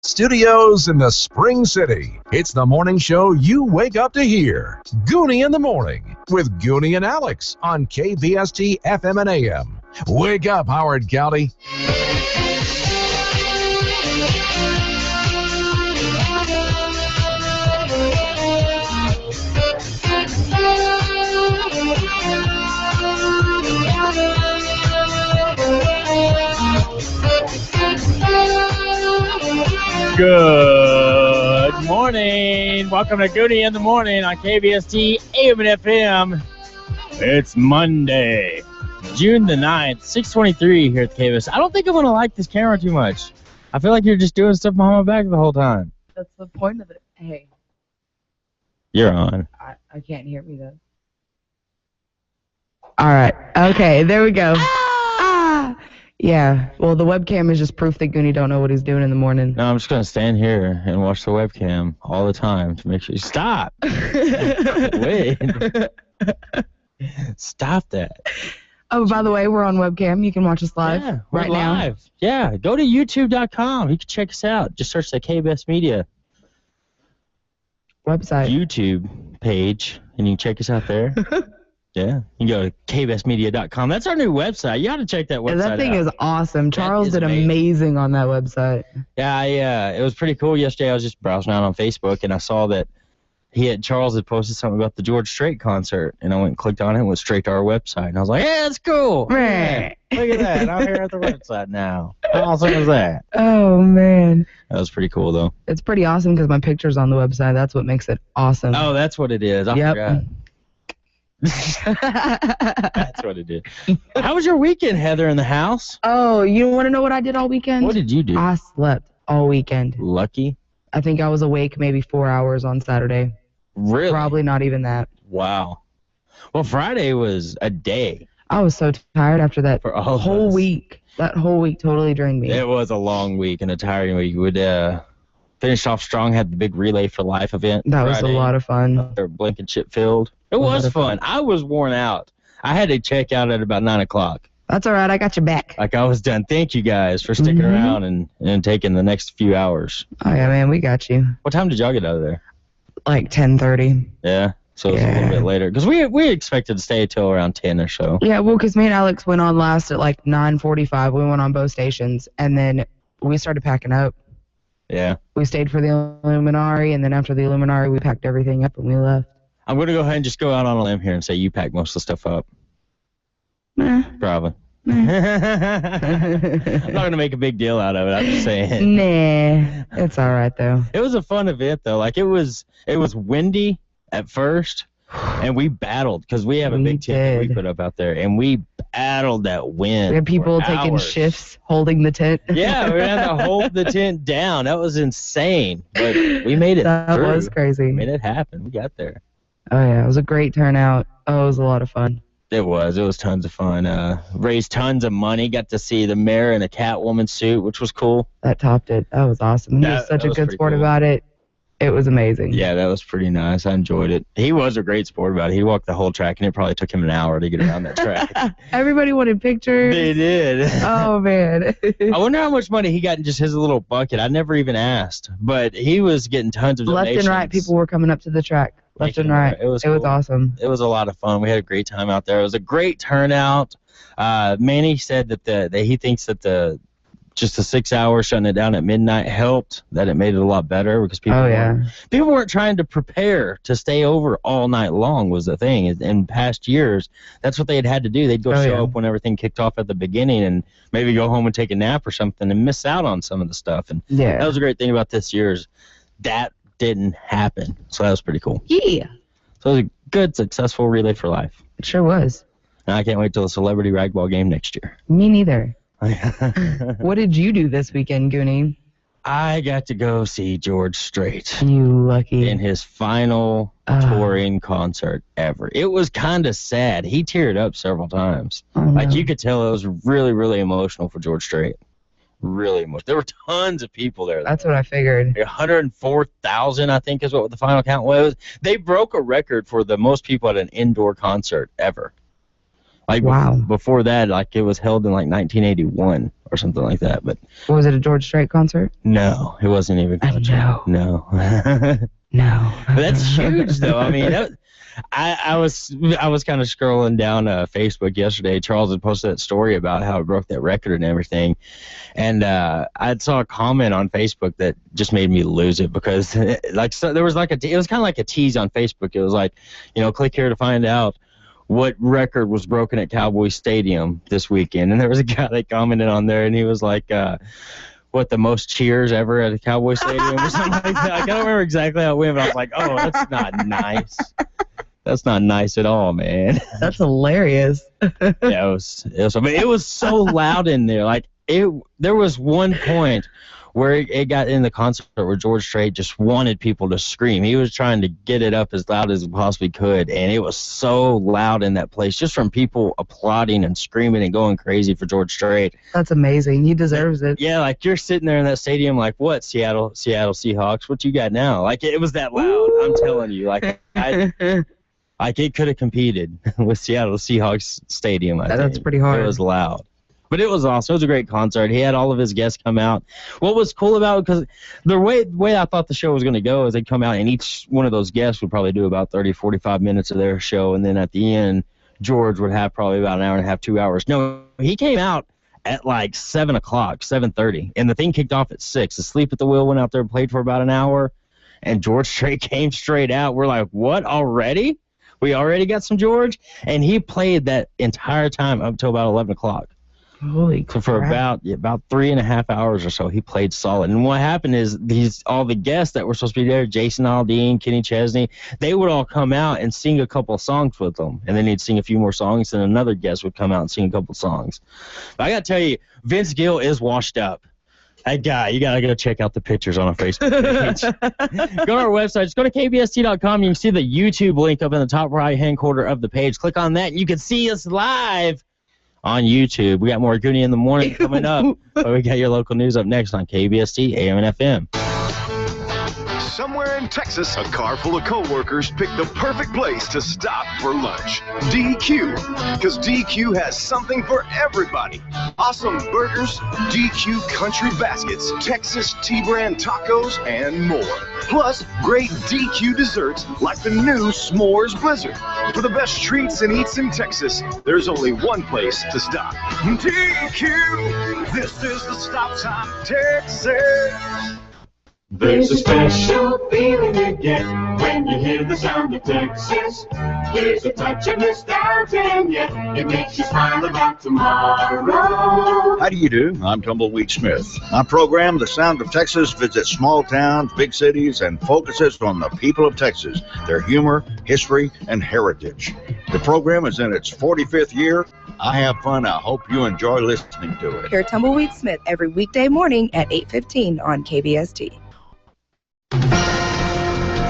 Studios in the Spring City. It's the morning show you wake up to hear. Gooney in the Morning with Gooney and Alex on KVST FM and AM. Wake up, Howard County. Good morning. Welcome to Gooney in the Morning on KVST AM and FM. It's Monday, June the 9th, 6:23 here at the KVS. I don't think I'm going to like this camera too much. I feel like you're just doing stuff behind my back the whole time. That's the point of it. Hey. You're on. I can't hear me, though. All right. Okay, there we go. Yeah, well, the webcam is just proof that Gooney don't know what he's doing in the morning. No, I'm just going to stand here and watch the webcam all the time to make sure you stop. Wait. Stop that. Oh, by the way, we're on webcam. You can watch us live we're right live. now. Yeah, go to youtube.com. You can check us out. Just search the KBS Media Website. YouTube page, and you can check us out there. Yeah, you can go to kbsmedia.com. That's our new website. You got to check that website out. That thing is awesome. Charles did amazing on that website. Yeah, it was pretty cool. Yesterday I was just browsing out on Facebook, and I saw that Charles had posted something about the George Strait concert, and I went and clicked on it and went straight to our website. And I was like, hey, that's cool. Man, look at that. I'm here at the website now. How awesome is that? Oh, man. That was pretty cool, though. It's pretty awesome because my picture's on the website. That's what makes it awesome. Oh, that's what it is. I forgot. That's what it is. How was your weekend, Heather, in the house? Oh, you want to know what I did all weekend? What did you do? I slept all weekend. Lucky. I think I was awake maybe 4 hours on Saturday. Really? Probably not even that. Wow. Well, Friday was a day. I was so tired after that whole week. That whole week totally drained me. It was a long week and a tiring week. We finished off strong, had the big Relay for Life event. That was Friday. A lot of fun. Their Blankenship Field. It was fun. I was worn out. I had to check out at about 9 o'clock. That's all right. I got your back. Like, I was done. Thank you guys for sticking around and taking the next few hours. Oh, yeah, man. We got you. What time did y'all get out of there? Like 10:30. Yeah? So it was a little bit later. Because we expected to stay until around 10 or so. Yeah, well, because me and Alex went on last at like 9:45. We went on both stations. And then we started packing up. Yeah. We stayed for the Illuminati. And then after the Illuminati, we packed everything up and we left. I'm going to go ahead and just go out on a limb here and say you packed most of the stuff up. Nah. Probably. I'm not going to make a big deal out of it. I'm just saying. Nah. It's all right, though. It was a fun event, though. Like, it was windy at first, and we battled because we have a big tent that we put up out there, and we battled that wind. We had people taking shifts holding the tent. Yeah, we had to hold the tent down. That was insane, but we made it That through. was crazy. We made it happen. We got there. Oh, yeah. It was a great turnout. Oh, it was a lot of fun. It was tons of fun. Raised tons of money. Got to see the mayor in a Catwoman suit, which was cool. That topped it. That was awesome. He was such a good sport about it. It was amazing. Yeah, that was pretty nice. I enjoyed it. He was a great sport about it. He walked the whole track, and it probably took him an hour to get around that track. Everybody wanted pictures. They did. Oh, man. I wonder how much money he got in just his little bucket. I never even asked, but he was getting tons of donations. Left and right, people were coming up to the track. Left and right. It was awesome. It was a lot of fun. We had a great time out there. It was a great turnout. Manny said that he thinks that just the 6 hours shutting it down at midnight helped, that it made it a lot better because people weren't trying to prepare to stay over all night long was the thing. In past years, that's what they'd had to do. They'd go show up when everything kicked off at the beginning and maybe go home and take a nap or something and miss out on some of the stuff. And that was a great thing about this year's. That didn't happen. So that was pretty cool. Yeah. So it was a good, successful Relay for Life. It sure was. And I can't wait till the celebrity ragball game next year. Me neither. What did you do this weekend, Gooney? I got to go see George Strait. You lucky. In his final touring concert ever. It was kind of sad. He teared up several times. Like, you could tell it was really, really emotional for George Strait. Really emotional. There were tons of people there. That's what I figured. 104,000, I think, is what the final count was. They broke a record for the most people at an indoor concert ever. Like Wow. before that, like it was held in like 1981 or something like that. But Was it a George Strait concert? no, it wasn't even. No. No. No. But that's huge, though. I mean, I was kind of scrolling down Facebook yesterday. Charles had posted that story about how it broke that record and everything, and I saw a comment on Facebook that just made me lose it because there was like it was kind of like a tease on Facebook. It was like, click here to find out what record was broken at Cowboy Stadium this weekend, and there was a guy that commented on there, and he was like, what, the most cheers ever at a Cowboy Stadium or something like that. I don't remember exactly how it went, but I was like, oh, that's not nice. That's not nice at all, man. That's hilarious. Yeah, it was so loud in there. Like there was one point where it got in the concert where George Strait just wanted people to scream. He was trying to get it up as loud as he possibly could, and it was so loud in that place just from people applauding and screaming and going crazy for George Strait. That's amazing. He deserves it. Yeah, like you're sitting there in that stadium like, what, Seattle Seahawks, what you got now? Like it was that loud. Ooh. I'm telling you. Like it could have competed with Seattle Seahawks Stadium. That's pretty hard. It was loud. But it was awesome. It was a great concert. He had all of his guests come out. What was cool about it, because the way I thought the show was going to go is they'd come out, and each one of those guests would probably do about 30, 45 minutes of their show, and then at the end, George would have probably about an hour and a half, 2 hours. No, he came out at like 7 o'clock, 7:30, and the thing kicked off at 6. Asleep at the Wheel went out there and played for about an hour, and George Strait came straight out. We're like, what, already? We already got some George? And he played that entire time up till about 11 o'clock. Holy crap. So for about 3.5 hours or so, he played solid. And what happened is all the guests that were supposed to be there, Jason Aldean, Kenny Chesney, they would all come out and sing a couple of songs with them. And then he'd sing a few more songs, and another guest would come out and sing a couple of songs. But I got to tell you, Vince Gill is washed up. That guy, you got to go check out the pictures on our Facebook page. Go to our website. Just go to kbst.com. You can see the YouTube link up in the top right-hand corner of the page. Click on that, and you can see us live on YouTube. We got more Gooney in the Morning coming up. But we got your local news up next on KBST AM and FM. Somewhere in Texas, a car full of coworkers picked the perfect place to stop for lunch. DQ, because DQ has something for everybody. Awesome burgers, DQ country baskets, Texas T-brand tacos, and more. Plus, great DQ desserts like the new S'mores Blizzard. For the best treats and eats in Texas, there's only one place to stop. DQ, this is the stop sign, Texas. There's a special feeling you get when you hear the sound of Texas. There's a touch of nostalgia, and yet it makes you smile about tomorrow. How do you do? I'm Tumbleweed Smith. My program, The Sound of Texas, visits small towns, big cities, and focuses on the people of Texas, their humor, history, and heritage. The program is in its 45th year. I have fun. I hope you enjoy listening to it. Hear Tumbleweed Smith every weekday morning at 8:15 on KBST.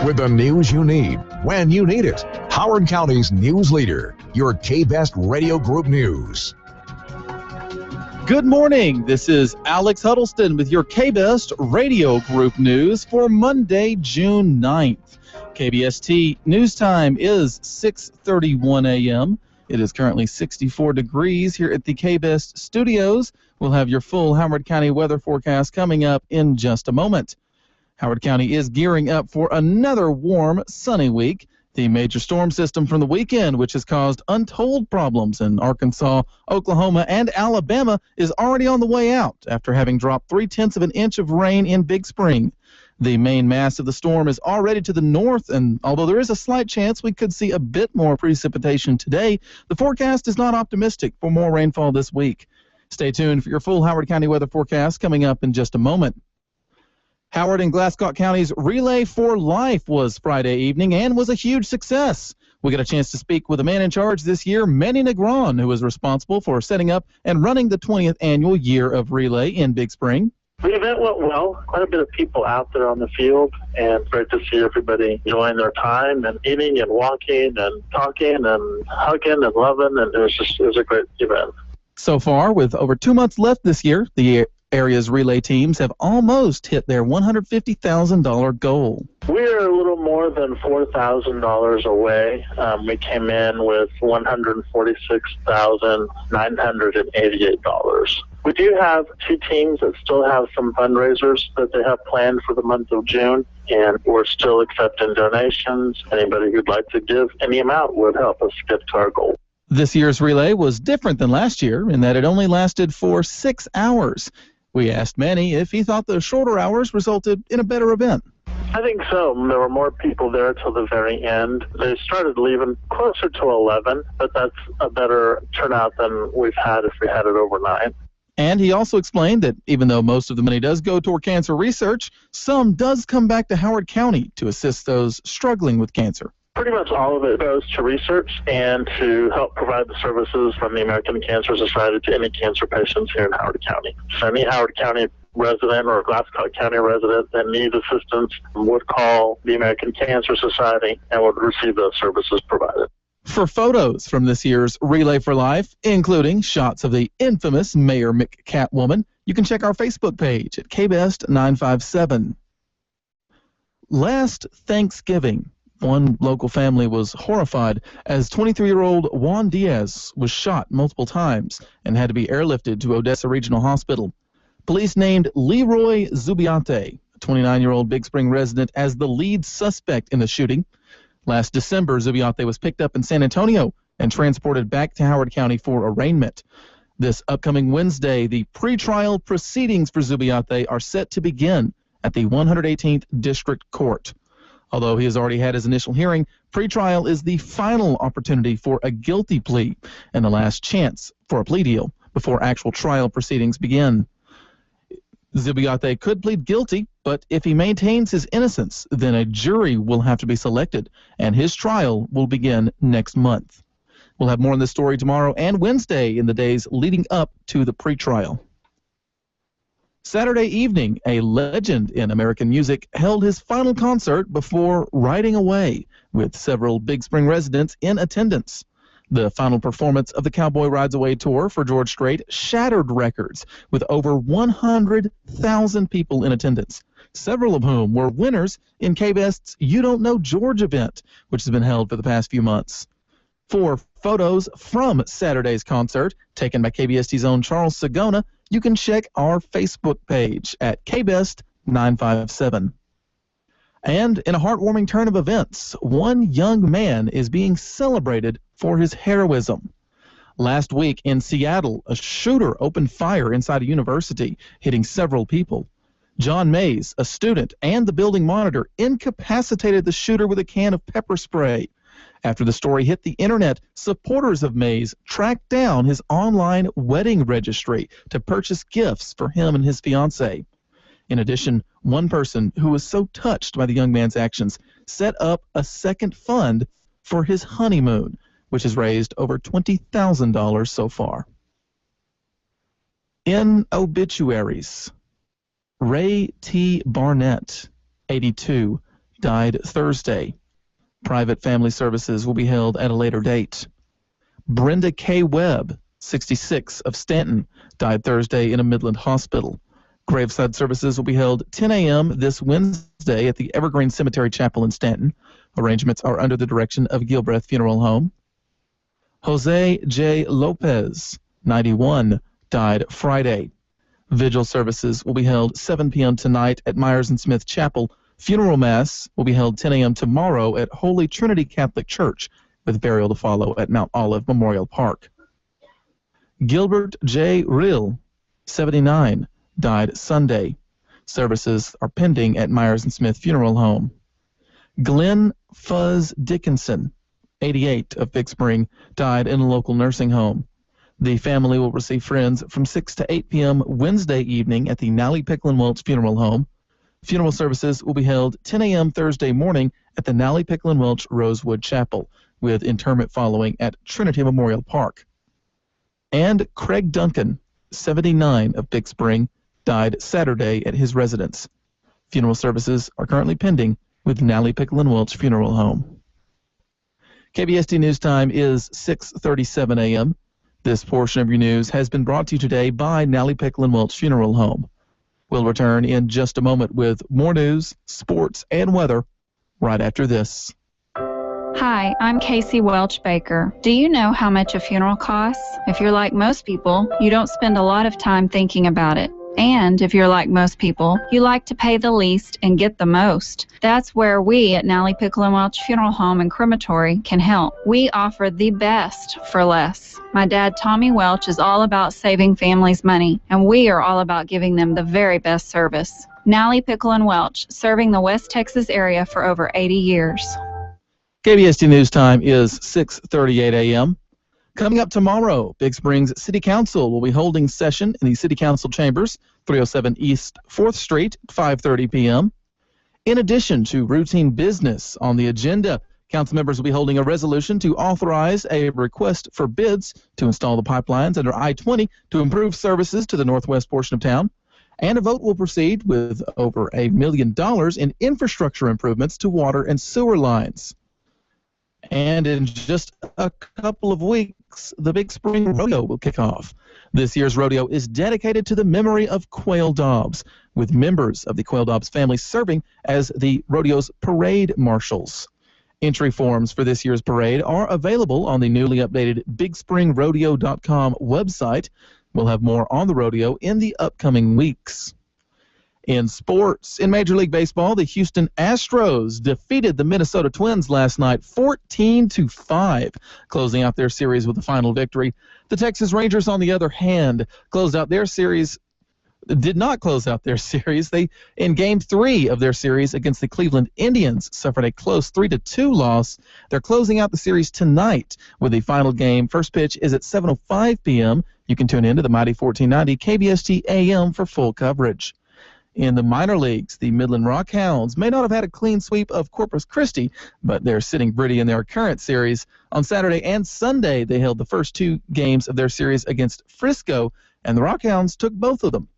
With the news you need, when you need it. Howard County's news leader, your K-Best Radio Group News. Good morning. This is Alex Huddleston with your K-Best Radio Group News for Monday, June 9th. KBST news time is 6:31 a.m. It is currently 64 degrees here at the K-Best studios. We'll have your full Howard County weather forecast coming up in just a moment. Howard County is gearing up for another warm, sunny week. The major storm system from the weekend, which has caused untold problems in Arkansas, Oklahoma, and Alabama, is already on the way out after having dropped 0.3 of an inch of rain in Big Spring. The main mass of the storm is already to the north, and although there is a slight chance we could see a bit more precipitation today, the forecast is not optimistic for more rainfall this week. Stay tuned for your full Howard County weather forecast coming up in just a moment. Howard and Glasscock County's Relay for Life was Friday evening and was a huge success. We got a chance to speak with the man in charge this year, Manny Negron, who was responsible for setting up and running the 20th annual Year of Relay in Big Spring. The event went well. Quite a bit of people out there on the field, and great to see everybody enjoying their time and eating and walking and talking and hugging and loving, and it was a great event. So far, with over 2 months left this year, the area's relay teams have almost hit their $150,000 goal. We're a little more more than $4,000 away. We came in with $146,988. We do have 2 teams that still have some fundraisers that they have planned for the month of June, and we're still accepting donations. Anybody who'd like to give any amount would help us get to our goal. This year's relay was different than last year in that it only lasted for 6 hours. We asked Manny if he thought the shorter hours resulted in a better event. I think so. There were more people there till the very end. They started leaving closer to 11, but that's a better turnout than we've had if we had it overnight. And he also explained that even though most of the money does go toward cancer research, some does come back to Howard County to assist those struggling with cancer. Pretty much all of it goes to research and to help provide the services from the American Cancer Society to any cancer patients here in Howard County. So any Howard County resident or Glasscock County resident that needs assistance would call the American Cancer Society and would receive those services provided. For photos from this year's Relay for Life, including shots of the infamous Mayor McCatwoman, you can check our Facebook page at KBest957. Last Thanksgiving, one local family was horrified as 23-year-old Juan Diaz was shot multiple times and had to be airlifted to Odessa Regional Hospital. Police named Leroy Zubiate, a 29-year-old Big Spring resident, as the lead suspect in the shooting. Last December, Zubiate was picked up in San Antonio and transported back to Howard County for arraignment. This upcoming Wednesday, the pretrial proceedings for Zubiate are set to begin at the 118th District Court. Although he has already had his initial hearing, pretrial is the final opportunity for a guilty plea and the last chance for a plea deal before actual trial proceedings begin. Zubiate could plead guilty, but if he maintains his innocence, then a jury will have to be selected, and his trial will begin next month. We'll have more on this story tomorrow and Wednesday in the days leading up to the pretrial. Saturday evening, a legend in American music held his final concert before riding away, with several Big Spring residents in attendance. The final performance of the Cowboy Rides Away tour for George Strait shattered records, with over 100,000 people in attendance, several of whom were winners in KBest's You Don't Know George event, which has been held for the past few months. For photos from Saturday's concert, taken by KBST's own Charles Sagona, you can check our Facebook page at KBest957. And in a heartwarming turn of events, one young man is being celebrated for his heroism. Last week in Seattle, a shooter opened fire inside a university, hitting several people. John Mays, a student, and the building monitor incapacitated the shooter with a can of pepper spray. After the story hit the internet, supporters of Mays tracked down his online wedding registry to purchase gifts for him and his fiancée. In addition, one person who was so touched by the young man's actions set up a second fund for his honeymoon, which has raised over $20,000 so far. In obituaries, Ray T. Barnett, 82, died Thursday. Private family services will be held at a later date. Brenda K. Webb, 66, of Stanton, died Thursday in a Midland hospital. Graveside services will be held 10 a.m. this Wednesday at the Evergreen Cemetery Chapel in Stanton. Arrangements are under the direction of Gilbreth Funeral Home. Jose J. Lopez, 91, died Friday. Vigil services will be held 7 p.m. tonight at Myers and Smith Chapel. Funeral Mass will be held 10 a.m. tomorrow at Holy Trinity Catholic Church, with burial to follow at Mount Olive Memorial Park. Gilbert J. Rill, 79, died Sunday. Services are pending at Myers and Smith Funeral Home. Glenn Fuzz Dickinson, 88, of Big Spring, died in a local nursing home. The family will receive friends from 6 to 8 p.m. Wednesday evening at the Nally Picklin Welch Funeral Home. Funeral services will be held 10 a.m. Thursday morning at the Nally Picklin Welch Rosewood Chapel, with interment following at Trinity Memorial Park. And Craig Duncan, 79, of Big Spring, died Saturday at his residence. Funeral services are currently pending with Nally Picklin Welch Funeral Home. KBST News Time is 6:37 a.m. This portion of your news has been brought to you today by Nally Picklin Welch Funeral Home. We'll return in just a moment with more news, sports, and weather right after this. Hi, I'm Casey Welch Baker. Do you know how much a funeral costs? If you're like most people, you don't spend a lot of time thinking about it. And if you're like most people, you like to pay the least and get the most. That's where we at Nally Pickle and Welch Funeral Home and Crematory can help. We offer the best for less. My dad, Tommy Welch, is all about saving families money, and we are all about giving them the very best service. Nally Pickle and Welch, serving the West Texas area for over 80 years. KBST News Time is 6:38 a.m. Coming up tomorrow, Big Springs City Council will be holding session in the City Council chambers, 307 East 4th Street, 5:30 p.m. In addition to routine business on the agenda, council members will be holding a resolution to authorize a request for bids to install the pipelines under I-20 to improve services to the northwest portion of town. And a vote will proceed with over $1 million in infrastructure improvements to water and sewer lines. And in just a couple of weeks, the Big Spring Rodeo will kick off. This year's rodeo is dedicated to the memory of Quail Dobbs, with members of the Quail Dobbs family serving as the rodeo's parade marshals. Entry forms for this year's parade are available on the newly updated BigSpringRodeo.com website. We'll have more on the rodeo in the upcoming weeks. In sports, in Major League Baseball, the Houston Astros defeated the Minnesota Twins last night 14-5, closing out their series with a final victory. The Texas Rangers, on the other hand, did not close out their series. They, in Game 3 of their series against the Cleveland Indians, suffered a close 3-2 loss. They're closing out the series tonight with the final game. First pitch is at 7:05 p.m. You can tune in to the mighty 1490 KBST AM for full coverage. In the minor leagues, the Midland Rock Hounds may not have had a clean sweep of Corpus Christi, but they're sitting pretty in their current series. On Saturday and Sunday, they held the first 2 games of their series against Frisco, and the Rock Hounds took both of them.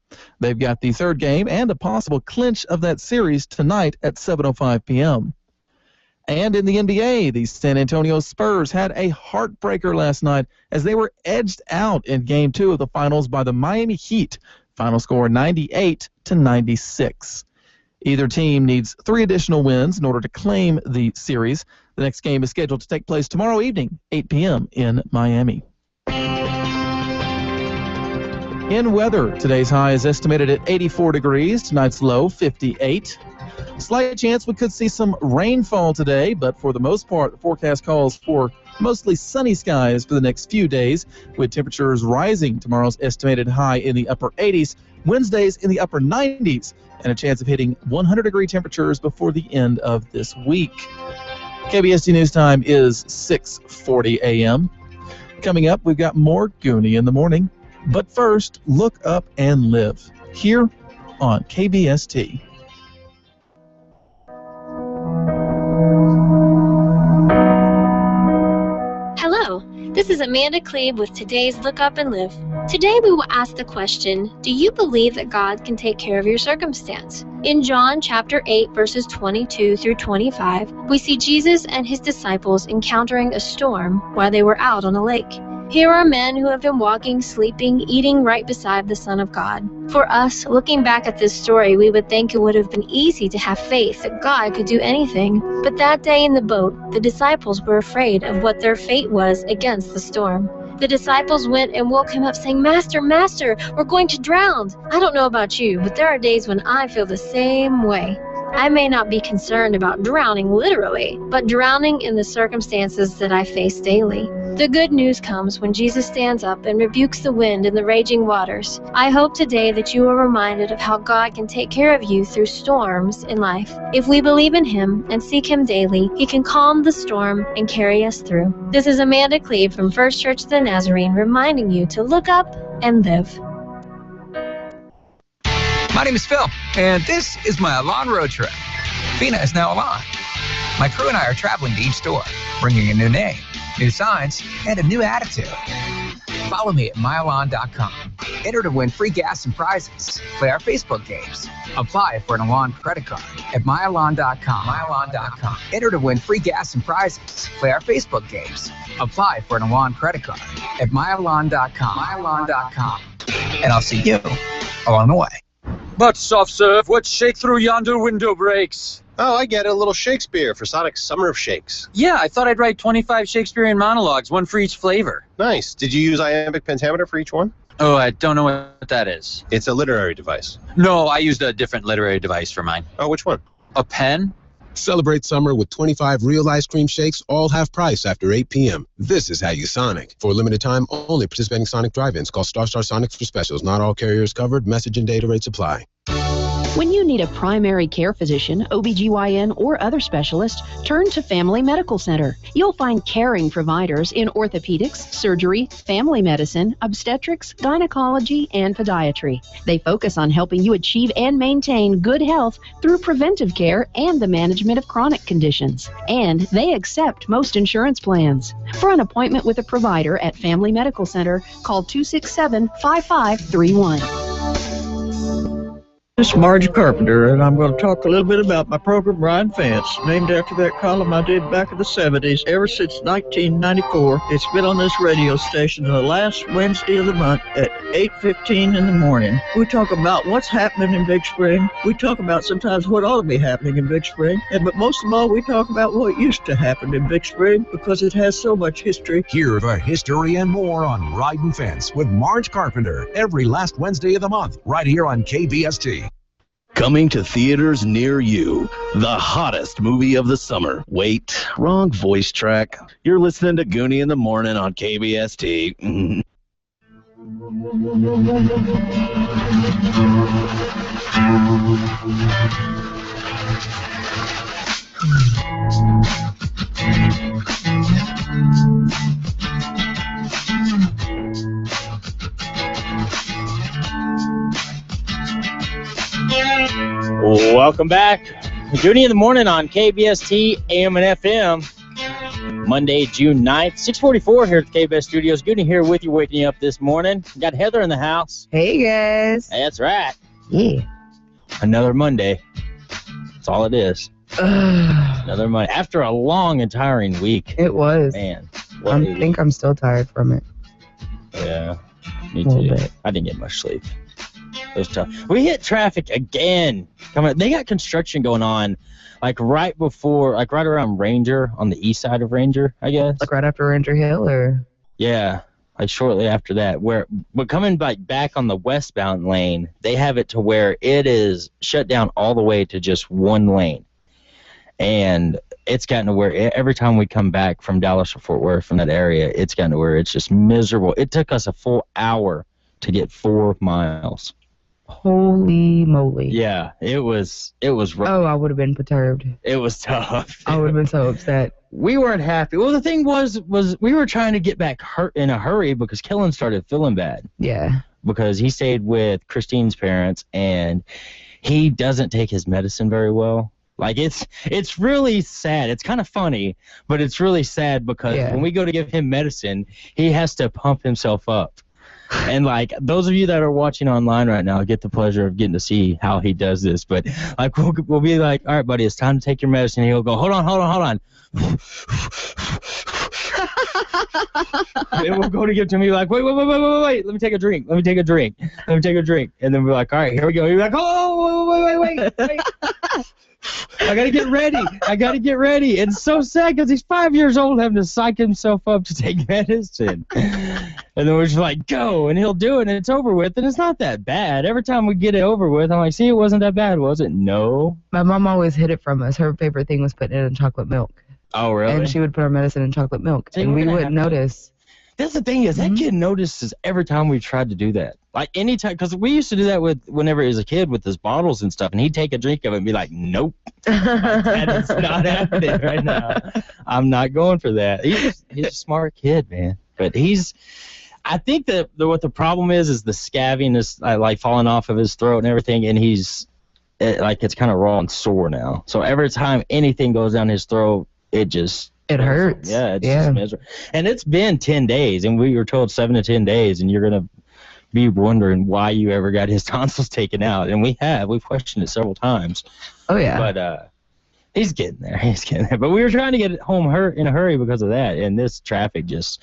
They've got the third game and a possible clinch of that series tonight at 7:05 p.m. And in the NBA, the San Antonio Spurs had a heartbreaker last night as they were edged out in Game 2 of the finals by the Miami Heat. Final score 98-96. Either team needs 3 additional wins in order to claim the series. The next game is scheduled to take place tomorrow evening, 8 p.m. in Miami. In weather, today's high is estimated at 84 degrees, tonight's low 58. Slight chance we could see some rainfall today, but for the most part, the forecast calls for mostly sunny skies for the next few days, with temperatures rising. Tomorrow's estimated high in the upper 80s, Wednesday's in the upper 90s, and a chance of hitting 100-degree temperatures before the end of this week. KBST News Time is 6:40 a.m. Coming up, we've got more Gooney in the morning. But first, look up and live here on KBST. Hello, this is Amanda Cleve with today's Look Up and Live. Today we will ask the question, do you believe that God can take care of your circumstance? In John chapter 8, verses 22 through 25, we see Jesus and his disciples encountering a storm while they were out on a lake. Here are men who have been walking, sleeping, eating right beside the Son of God. For us, looking back at this story, we would think it would have been easy to have faith that God could do anything. But that day in the boat, the disciples were afraid of what their fate was against the storm. The disciples went and woke him up saying, "Master, Master, we're going to drown." I don't know about you, but there are days when I feel the same way. I may not be concerned about drowning literally, but drowning in the circumstances that I face daily. The good news comes when Jesus stands up and rebukes the wind and the raging waters. I hope today that you are reminded of how God can take care of you through storms in life. If we believe in him and seek him daily, he can calm the storm and carry us through. This is Amanda Cleve from First Church of the Nazarene reminding you to look up and live. My name is Phil, and this is my Alon road trip. Fina is now Alon. My crew and I are traveling to each store, bringing a new name, new signs, and a new attitude. Follow me at myalon.com. Enter to win free gas and prizes. Play our Facebook games. Apply for an Alon credit card at myalon.com. myalon.com. Enter to win free gas and prizes. Play our Facebook games. Apply for an Alon credit card at myalon.com. myalon.com. And I'll see you along the way. But, soft serve, what shake through yonder window breaks? Oh, I get it. A little Shakespeare for Sonic's Summer of Shakes. Yeah, I thought I'd write 25 Shakespearean monologues, one for each flavor. Nice. Did you use iambic pentameter for each one? Oh, I don't know what that is. It's a literary device. No, I used a different literary device for mine. Oh, which one? A pen? Celebrate summer with 25 real ice cream shakes, all half price after 8 p.m. This is how you Sonic. For a limited time, only participating Sonic drive-ins. Call Star Sonic for specials. Not all carriers covered. Message and data rates apply. When you need a primary care physician, OBGYN, or other specialist, turn to Family Medical Center. You'll find caring providers in orthopedics, surgery, family medicine, obstetrics, gynecology, and podiatry. They focus on helping you achieve and maintain good health through preventive care and the management of chronic conditions. And they accept most insurance plans. For an appointment with a provider at Family Medical Center, call 267-5531. This is Marge Carpenter, and I'm going to talk a little bit about my program, Ryan Fence, named after that column I did back in the 70s. Ever since 1994, it's been on this radio station the last Wednesday of the month at 8:15 in the morning. We talk about what's happening in Big Spring. We talk about sometimes what ought to be happening in Big Spring. But most of all, we talk about what used to happen in Big Spring because it has so much history. Hear the history and more on Riding Fence with Marge Carpenter every last Wednesday of the month, right here on KBST. Coming to theaters near you, the hottest movie of the summer. Wait, wrong voice track. You're listening to Gooney in the Morning on KBST. Welcome back. Gooney in the Morning on KBST, AM and FM. Monday, June 9th, 6:44 here at the KBS Studios. Gooney here with you, waking you up this morning. Got Heather in the house. Hey, guys. That's right. Yeah. Another Monday. That's all it is. Another Monday. After a long and tiring week. It was. Man. I think I'm still tired from it. Yeah, me A little too. bit. I didn't get much sleep. It was tough. We hit traffic again. They got construction going on, like right around Ranger, on the east side of Ranger, I guess. Like right after Ranger Hill, or? Yeah, like shortly after that. But coming back on the westbound lane, they have it to where it is shut down all the way to just one lane, and it's gotten to where every time we come back from Dallas or Fort Worth from that area, it's gotten to where it's just miserable. It took us a full hour to get 4 miles. Holy moly. Yeah, it was rough. Oh, I would have been perturbed. It was tough. I would have been so upset. We weren't happy. Well, the thing was we were trying to get back in a hurry because Kellen started feeling bad. Yeah. Because he stayed with Christine's parents, and he doesn't take his medicine very well. Like, it's really sad. It's kind of funny, but it's really sad because when we go to give him medicine, he has to pump himself up. And, like, those of you that are watching online right now get the pleasure of getting to see how he does this. But, like, we'll be like, all right, buddy, it's time to take your medicine. And he'll go, hold on. And we'll go to give it to me, like, wait. Let me take a drink. And then we're like, all right, here we go. He'll be like, oh, wait. I gotta get ready. It's so sad because he's 5 years old having to psych himself up to take medicine. And then we're just like, go, and he'll do it, and it's over with, and it's not that bad. Every time we get it over with, I'm like, see, it wasn't that bad, was it? No. My mom always hid it from us. Her favorite thing was putting it in chocolate milk. Oh, really? And she would put her medicine in chocolate milk, and we wouldn't notice. That's the thing is, that kid notices every time we tried to do that. Like, anytime, because we used to do that whenever he was a kid with his bottles and stuff, and he'd take a drink of it and be like, nope, that is not happening right now. I'm not going for that. He's a smart kid, man. But I think that what the problem is the scaving is like falling off of his throat and everything, and it's kind of raw and sore now. So every time anything goes down his throat, it hurts. Yeah, it's just miserable. And it's been 10 days, and we were told 7 to 10 days, and you're going to be wondering why you ever got his tonsils taken out. And we've questioned it several times. Oh, yeah. But he's getting there. But we were trying to get home in a hurry because of that, and this traffic just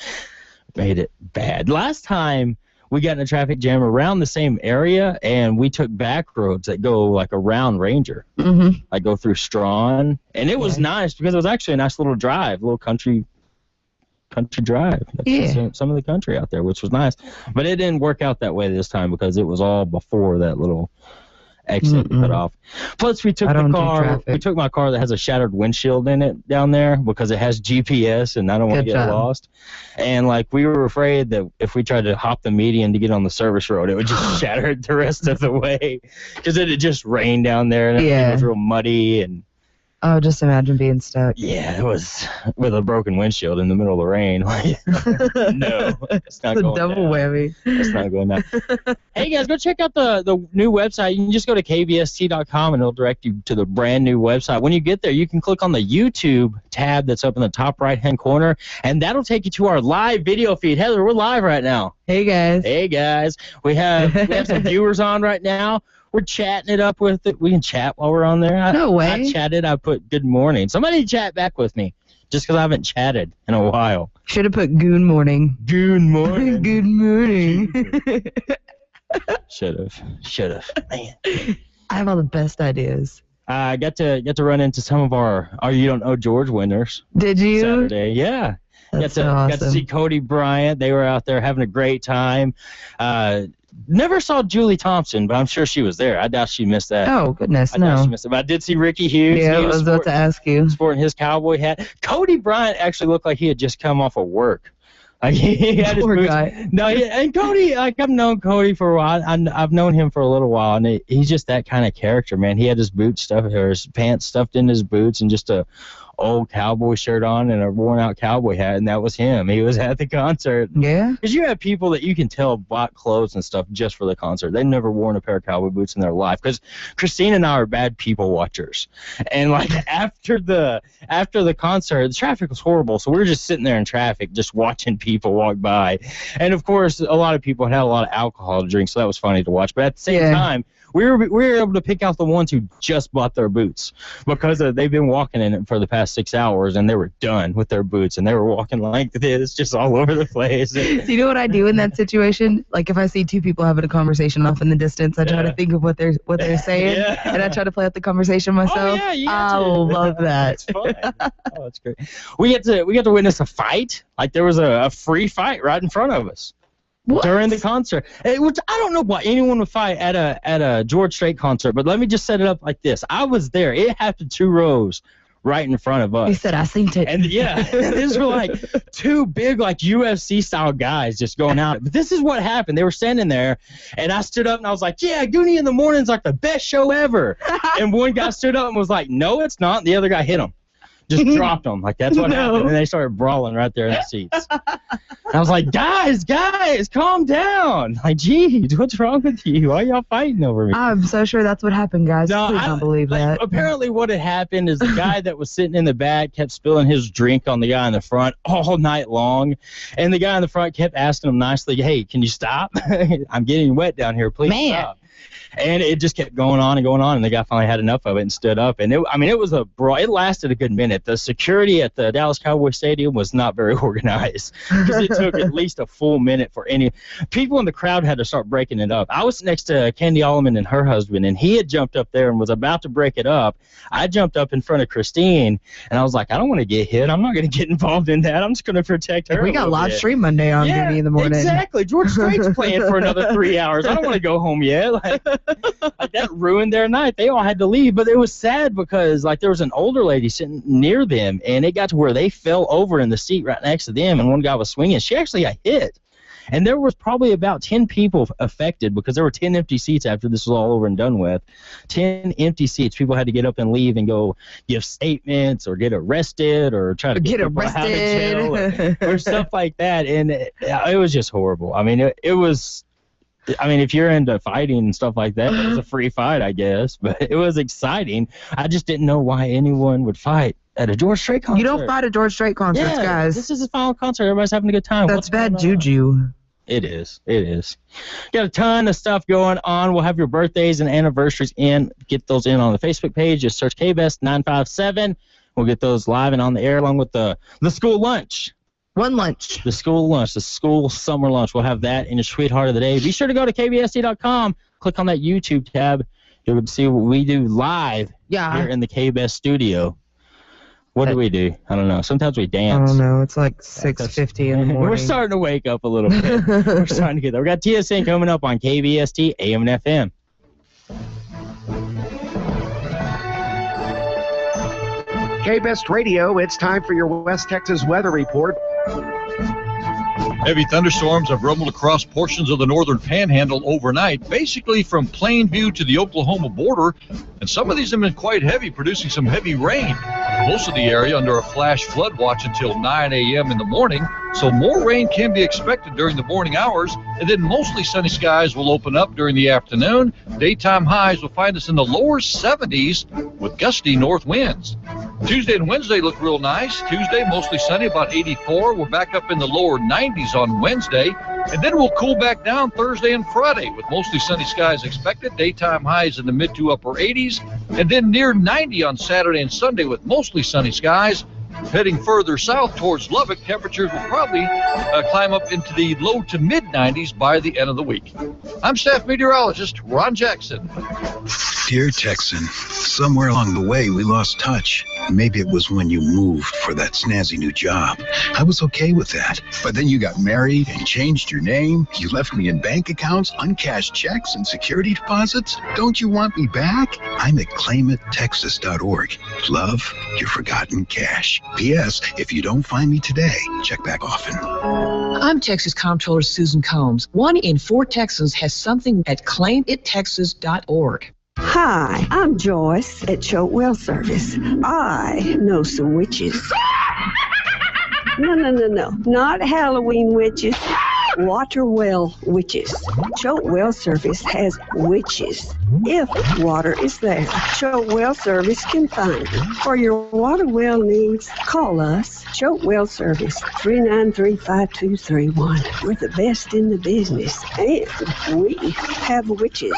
made it bad. Last time we got in a traffic jam around the same area, and we took back roads that go like around Ranger. Mm-hmm. Like go through Strawn. And it was nice because it was actually a nice little drive, little country drive. Some of the country out there, which was nice. But it didn't work out that way this time because it was all before that little exit cut off. Plus, we took my car that has a shattered windshield in it down there because it has GPS, and I don't want to get lost. And like we were afraid that if we tried to hop the median to get on the service road, it would just shatter it the rest of the way because it had just rained down there and it was real muddy and. Oh, just imagine being stuck. Yeah, it was with a broken windshield in the middle of the rain. No, it's not going double down. whammy. It's not going down. Hey, guys, go check out the new website. You can just go to kvst.com, and it'll direct you to the brand new website. When you get there, you can click on the YouTube tab that's up in the top right-hand corner, and that'll take you to our live video feed. Heather, we're live right now. Hey, guys. Hey, guys. We have some viewers on right now. We're chatting it up with it. We can chat while we're on there. No way. I chatted. I put good morning. Somebody chat back with me just because I haven't chatted in a while. Should have put goon morning. Goon morning. Good morning. Should have. Man. I have all the best ideas. I got to run into some of our You Don't Know George winners. Did you? Saturday, yeah. That's got to awesome. see Cody Bryant. They were out there having a great time. Never saw Julie Thompson, but I'm sure she was there. I doubt she missed that. Oh, goodness, I doubt no. she missed it. But I did see Ricky Hughes. Yeah, I was about to ask you. Sporting his cowboy hat. Cody Bryant actually looked like he had just come off of work. Like he had his Poor boots. guy. No, and Cody, like I've known Cody for a while. I've known him for a little while, and he's just that kind of character, man. He had his boots stuffed, or his pants stuffed in his boots, and just a old cowboy shirt on and a worn-out cowboy hat, and that was him. He was at the concert. Yeah. Because you have people that you can tell bought clothes and stuff just for the concert. They've never worn a pair of cowboy boots in their life. Because Christine and I are bad people watchers, and like after the concert, the traffic was horrible, so we were just sitting there in traffic, just watching people walk by, and of course, a lot of people had a lot of alcohol to drink, so that was funny to watch. But at the same time, we were able to pick out the ones who just bought their boots because they've been walking in it for the past 6 hours, and they were done with their boots, and they were walking like this, just all over the place. Do you know what I do in that situation? Like if I see two people having a conversation off in the distance, I try to think of what they're saying, and I try to play out the conversation myself. Oh, yeah, I love that. It's fun. Oh, it's great. We got to witness a fight. Like there was a free fight right in front of us. What? During the concert, which I don't know why anyone would fight at a George Strait concert, but let me just set it up like this. I was there. It happened 2 rows right in front of us. He said, I seen it. And yeah, these were like 2 big like UFC style guys just going out. But this is what happened. They were standing there, and I stood up and I was like, yeah, Gooney in the Morning's like the best show ever. And one guy stood up and was like, no, it's not. And the other guy hit him. Just dropped them. Like, that's what happened. And they started brawling right there in the seats. And I was like, guys, calm down. Like, geez, what's wrong with you? Why y'all fighting over me? I'm so sure that's what happened, guys. No, Please don't believe that. Apparently what had happened is the guy that was sitting in the back kept spilling his drink on the guy in the front all night long. And the guy in the front kept asking him nicely, hey, can you stop? I'm getting wet down here. Please stop. And it just kept going on, and the guy finally had enough of it and stood up. And it was a brawl. It lasted a good minute. The security at the Dallas Cowboys Stadium was not very organized because it took at least a full minute for any people in the crowd had to start breaking it up. I was next to Candy Allman and her husband, and he had jumped up there and was about to break it up. I jumped up in front of Christine, and I was like, I don't want to get hit. I'm not going to get involved in that. I'm just going to protect her. We got live stream Monday on Gooney in the Morning. Exactly. George Strait's playing for another 3 hours. I don't want to go home yet. Like that ruined their night. They all had to leave, but it was sad because like there was an older lady sitting near them, and it got to where they fell over in the seat right next to them, and one guy was swinging. She actually got hit, and there was probably about 10 people affected because there were 10 empty seats after this was all over and done with. 10 empty seats. People had to get up and leave and go give statements or get arrested or try to get arrested out of jail or stuff like that, and it was just horrible. I mean, it was. I mean, if you're into fighting and stuff like that, it was a free fight, I guess. But it was exciting. I just didn't know why anyone would fight at a George Strait concert. You don't fight at George Strait concerts, guys. This is his final concert. Everybody's having a good time. That's bad juju. It is. Got a ton of stuff going on. We'll have your birthdays and anniversaries in. Get those in on the Facebook page. Just search KBest 957. We'll get those live and on the air along with the school lunch. One lunch. The school lunch, the school summer lunch. We'll have that in your sweetheart of the day. Be sure to go to KBST.com. Click on that YouTube tab. You'll see what we do live here in the KBS studio. What do we do? I don't know. Sometimes we dance. I don't know. It's like 6:50 in the morning. We're starting to wake up a little bit. We're starting to get there. We got TSN coming up on KBST, AM and FM. KBest Radio, it's time for your West Texas weather report. Heavy thunderstorms have rumbled across portions of the northern panhandle overnight, basically from Plainview to the Oklahoma border, and some of these have been quite heavy, producing some heavy rain. Most of the area under a flash flood watch until 9 a.m. in the morning, so more rain can be expected during the morning hours, and then mostly sunny skies will open up during the afternoon. Daytime highs will find us in the lower 70s with gusty north winds. Tuesday and Wednesday look real nice. Tuesday, mostly sunny, about 84. We're back up in the lower 90s on Wednesday. And then we'll cool back down Thursday and Friday with mostly sunny skies expected. Daytime highs in the mid to upper 80s. And then near 90 on Saturday and Sunday with mostly sunny skies. Heading further south towards Lubbock, temperatures will probably climb up into the low to mid 90s by the end of the week. I'm staff meteorologist Ron Jackson. Dear Texan, somewhere along the way we lost touch. Maybe it was when you moved for that snazzy new job. I was okay with that. But then you got married and changed your name. You left me in bank accounts, uncashed checks, and security deposits. Don't you want me back? I'm at claimittexas.org. Love, your forgotten cash. P.S. If you don't find me today, check back often. I'm Texas Comptroller Susan Combs. 1 in 4 Texans has something at claimittexas.org. Hi, I'm Joyce at Choate Well Service. I know some witches. No, not Halloween witches. Water well witches. Choate Well Service has witches. If water is there, Choate Well Service can find them. For your water well needs, call us. Choate Well Service, 393-5231. We're the best in the business, and we have witches.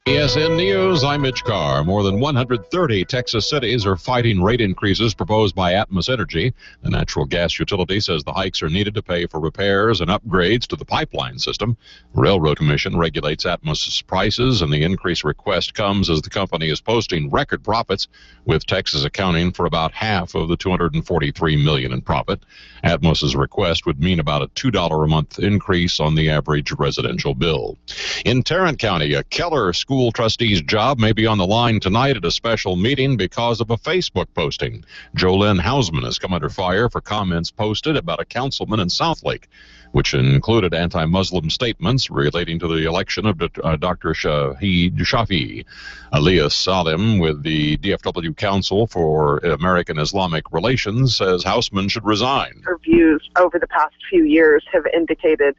TSN News, I'm Mitch Carr. More than 130 Texas cities are fighting rate increases proposed by Atmos Energy. The natural gas utility says the hikes are needed to pay for repairs and upgrades to the pipeline system. The Railroad Commission regulates Atmos's prices, and the increase request comes as the company is posting record profits, with Texas accounting for about half of the $243 million in profit. Atmos's request would mean about a $2 a month increase on the average residential bill. In Tarrant County, a Keller school trustee's job may be on the line tonight at a special meeting because of a Facebook posting. Jolynn Hausman has come under fire for comments posted about a councilman in Southlake, which included anti-Muslim statements relating to the election of Dr. Shafi. Aliyah Salim with the DFW Council for American Islamic Relations says Hausman should resign. Her views over the past few years have indicated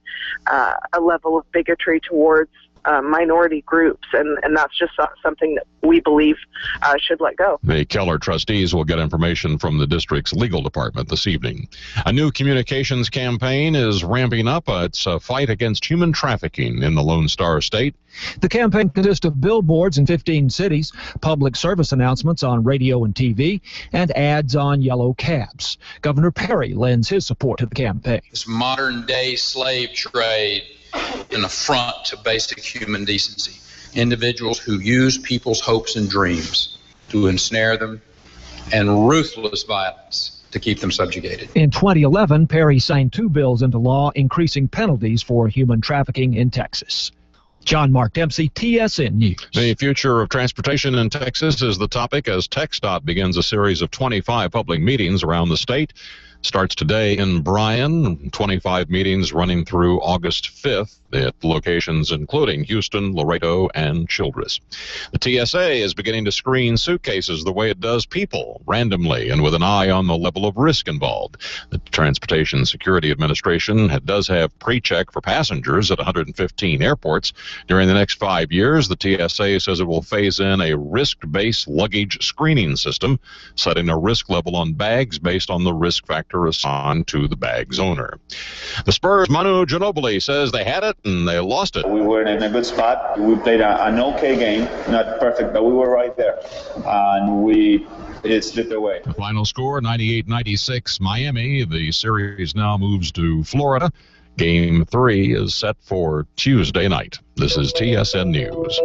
a level of bigotry towards minority groups, and that's just something that we believe should let go. The Keller trustees will get information from the district's legal department this evening. A new communications campaign is ramping up. It's a fight against human trafficking in the Lone Star State. The campaign consists of billboards in 15 cities, public service announcements on radio and TV, and ads on yellow cabs. Governor Perry lends his support to the campaign. This modern-day slave trade, an affront to basic human decency. Individuals who use people's hopes and dreams to ensnare them, and ruthless violence to keep them subjugated. In 2011, Perry signed 2 bills into law increasing penalties for human trafficking in Texas. John Mark Dempsey, TSN News. The future of transportation in Texas is the topic as TxDOT begins a series of 25 public meetings around the state. Starts today in Bryan, 25 meetings running through August 5th at locations including Houston, Laredo, and Childress. The TSA is beginning to screen suitcases the way it does people, randomly and with an eye on the level of risk involved. The Transportation Security Administration does have pre-check for passengers at 115 airports. During the next 5 years, the TSA says it will phase in a risk-based luggage screening system, setting a risk level on bags based on the risk factor after a sign to the bag's owner. The Spurs' Manu Ginobili says they had it and they lost it. We were in a good spot. We played an okay game, not perfect, but we were right there. And it slipped away. The final score, 98-96 Miami. The series now moves to Florida. Game 3 is set for Tuesday night. This is TSN News.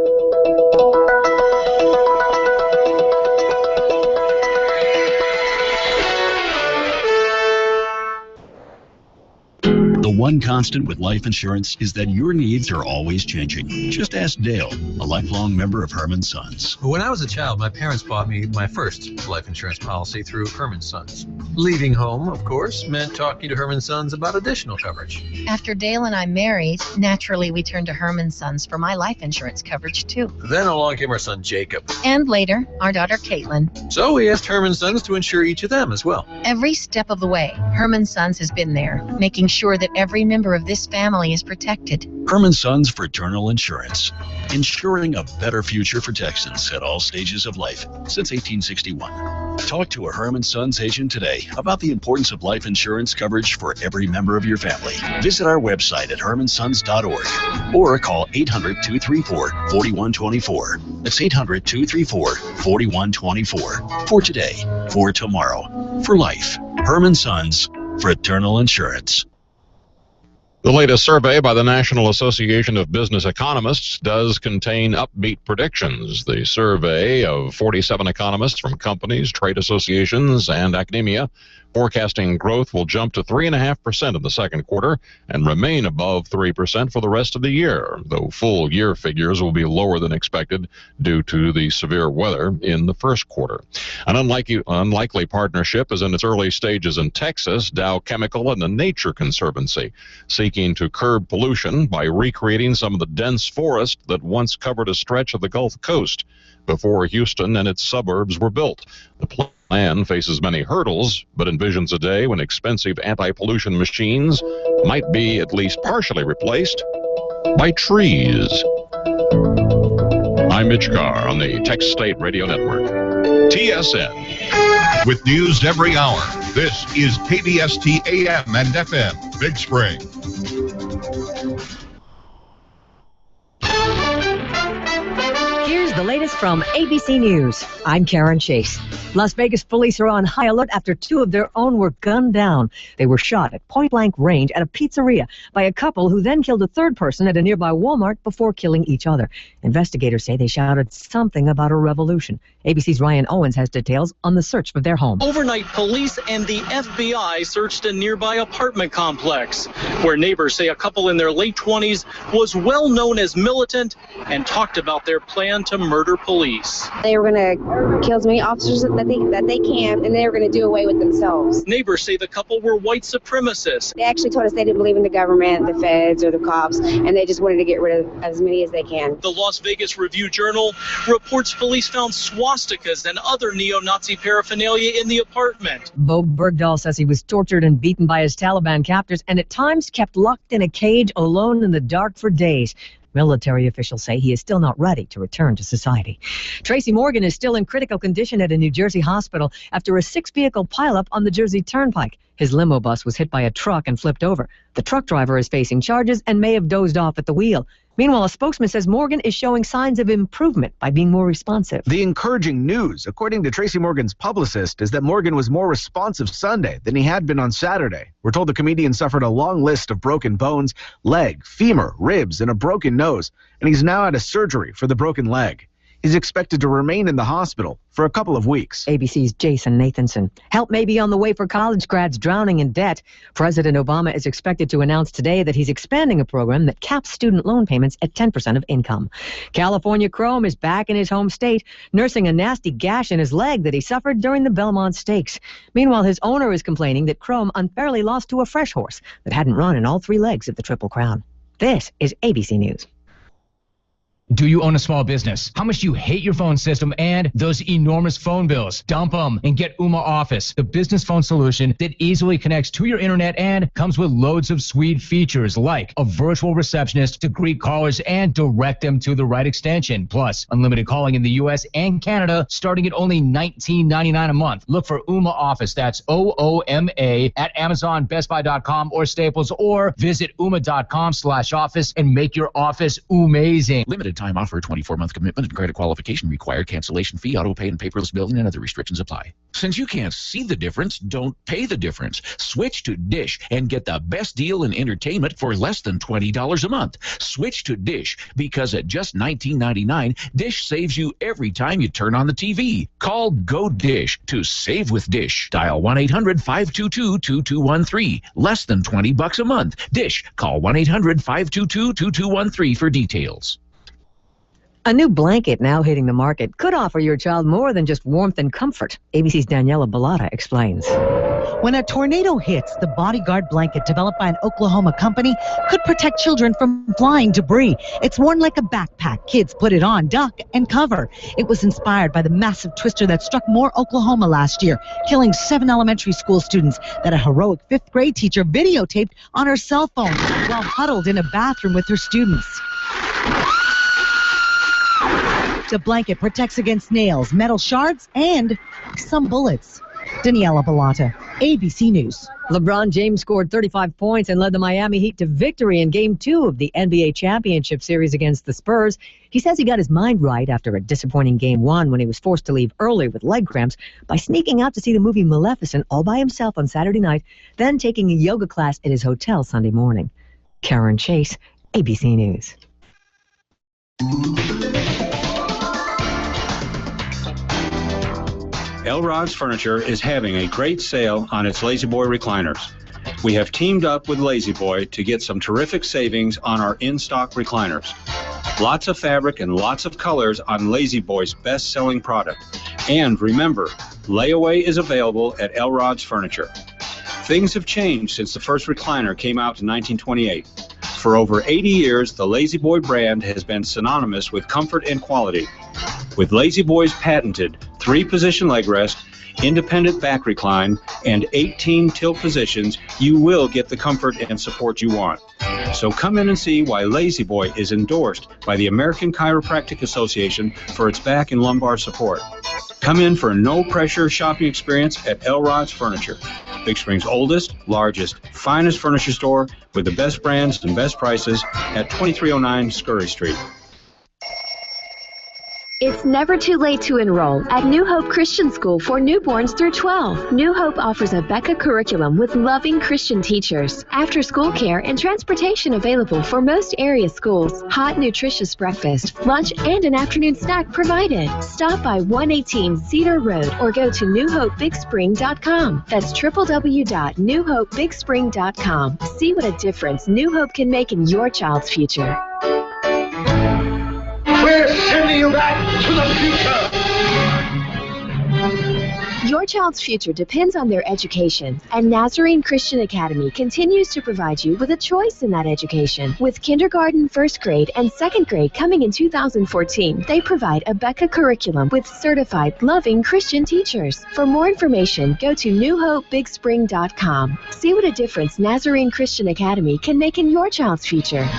The one constant with life insurance is that your needs are always changing. Just ask Dale, a lifelong member of Herman Sons. When I was a child, my parents bought me my first life insurance policy through Herman Sons. Leaving home, of course, meant talking to Herman Sons about additional coverage. After Dale and I married, naturally we turned to Herman Sons for my life insurance coverage too. Then along came our son Jacob. And later, our daughter Caitlin. So we asked Herman Sons to insure each of them as well. Every step of the way, Herman Sons has been there, making sure that every member of this family is protected. Herman Sons Fraternal Insurance, ensuring a better future for Texans at all stages of life since 1861. Talk to a Herman Sons agent today about the importance of life insurance coverage for every member of your family. Visit our website at hermansons.org or call 800-234-4124. That's 800-234-4124. For today, for tomorrow, for life. Herman Sons Fraternal Insurance. The latest survey by the National Association of Business Economists does contain upbeat predictions. The survey of 47 economists from companies, trade associations, and academia forecasting growth will jump to 3.5% in the second quarter and remain above 3% for the rest of the year, though full year figures will be lower than expected due to the severe weather in the first quarter. An unlikely partnership is in its early stages in Texas. Dow Chemical and the Nature Conservancy seeking to curb pollution by recreating some of the dense forest that once covered a stretch of the Gulf Coast before Houston and its suburbs were built. The plan faces many hurdles, but envisions a day when expensive anti-pollution machines might be at least partially replaced by trees. I'm Mitch Carr on the Texas State Radio Network. TSN. With news every hour, this is KBST AM and FM, Big Spring. Here's the latest from ABC News. I'm Karen Chase. Las Vegas police are on high alert after two of their own were gunned down. They were shot at point-blank range at a pizzeria by a couple who then killed a third person at a nearby Walmart before killing each other. Investigators say they shouted something about a revolution. ABC's Ryan Owens has details on the search for their home. Overnight, police and the FBI searched a nearby apartment complex, where neighbors say a couple in their late 20s was well known as militant and talked about their plan to murder police. They were going to kill as many officers that they can, and they were going to do away with themselves. Neighbors say the couple were white supremacists. They actually told us they didn't believe in the government, the feds, or the cops, and they just wanted to get rid of as many as they can. The Las Vegas Review-Journal reports police found swastikas and other neo-Nazi paraphernalia in the apartment. Bo Bergdahl says he was tortured and beaten by his Taliban captors and at times kept locked in a cage alone in the dark for days. Military officials say he is still not ready to return to society. Tracy Morgan is still in critical condition at a New Jersey hospital after a six-vehicle pileup on the Jersey Turnpike. His limo bus was hit by a truck and flipped over. The truck driver is facing charges and may have dozed off at the wheel. Meanwhile, a spokesman says Morgan is showing signs of improvement by being more responsive. The encouraging news, according to Tracy Morgan's publicist, is that Morgan was more responsive Sunday than he had been on Saturday. We're told the comedian suffered a long list of broken bones, leg, femur, ribs, and a broken nose, and he's now had a surgery for the broken leg. He's expected to remain in the hospital for a couple of weeks. ABC's Jason Nathanson. Help may be on the way for college grads drowning in debt. President Obama is expected to announce today that he's expanding a program that caps student loan payments at 10% of income. California Chrome is back in his home state, nursing a nasty gash in his leg that he suffered during the Belmont Stakes. Meanwhile, his owner is complaining that Chrome unfairly lost to a fresh horse that hadn't run in all three legs of the Triple Crown. This is ABC News. Do you own a small business? How much do you hate your phone system and those enormous phone bills? Dump them and get Ooma Office, the business phone solution that easily connects to your internet and comes with loads of sweet features like a virtual receptionist to greet callers and direct them to the right extension. Plus, unlimited calling in the U.S. and Canada starting at only $19.99 a month. Look for Ooma Office, that's OOMA, at Amazon, BestBuy.com, or Staples, or visit ooma.com/office and make your office amazing. Limited time offer, 24-month commitment and credit qualification required. Cancellation fee, auto pay, and paperless billing and other restrictions apply. Since you can't see the difference, don't pay the difference. Switch to Dish and get the best deal in entertainment for less than $20 a month. Switch to Dish because at just $19.99, Dish saves you every time you turn on the TV. Call Go Dish to save with Dish. Dial 1-800-522-2213. Less than $20 a month. Dish. Call 1-800-522-2213 for details. A new blanket now hitting the market could offer your child more than just warmth and comfort. ABC's Daniela Bellata explains. When a tornado hits, the Bodyguard blanket developed by an Oklahoma company could protect children from flying debris. It's worn like a backpack. Kids put it on, duck, and cover. It was inspired by the massive twister that struck Moore, Oklahoma last year, killing 7 elementary school students that a heroic 5th grade teacher videotaped on her cell phone while huddled in a bathroom with her students. The blanket protects against nails, metal shards, and some bullets. Daniela Bellata, ABC News. LeBron James scored 35 points and led the Miami Heat to victory in Game 2 of the NBA Championship Series against the Spurs. He says he got his mind right after a disappointing Game 1 when he was forced to leave early with leg cramps by sneaking out to see the movie Maleficent all by himself on Saturday night, then taking a yoga class at his hotel Sunday morning. Karen Chase, ABC News. Elrod's Furniture is having a great sale on its Lazy Boy recliners. We have teamed up with Lazy Boy to get some terrific savings on our in-stock recliners. Lots of fabric and lots of colors on Lazy Boy's best-selling product. And remember, layaway is available at Elrod's Furniture. Things have changed since the first recliner came out in 1928. For over 80 years, the Lazy Boy brand has been synonymous with comfort and quality. With Lazy Boy's patented 3-position leg rest, independent back recline, and 18 tilt positions, you will get the comfort and support you want. So come in and see why Lazy Boy is endorsed by the American Chiropractic Association for its back and lumbar support. Come in for a no-pressure shopping experience at Elrod's Furniture, Big Spring's oldest, largest, finest furniture store with the best brands and best prices at 2309 Scurry Street. It's never too late to enroll at New Hope Christian School for newborns through 12. New Hope offers a Becca curriculum with loving Christian teachers, after-school care, and transportation available for most area schools. Hot, nutritious breakfast, lunch, and an afternoon snack provided. Stop by 118 Cedar Road or go to newhopebigspring.com. That's www.newhopebigspring.com. See what a difference New Hope can make in your child's future. We're sending you back to the future. Your child's future depends on their education, and Nazarene Christian Academy continues to provide you with a choice in that education. With kindergarten, first grade, and second grade coming in 2014, they provide a Becca curriculum with certified, loving Christian teachers. For more information, go to newhopebigspring.com. See what a difference Nazarene Christian Academy can make in your child's future.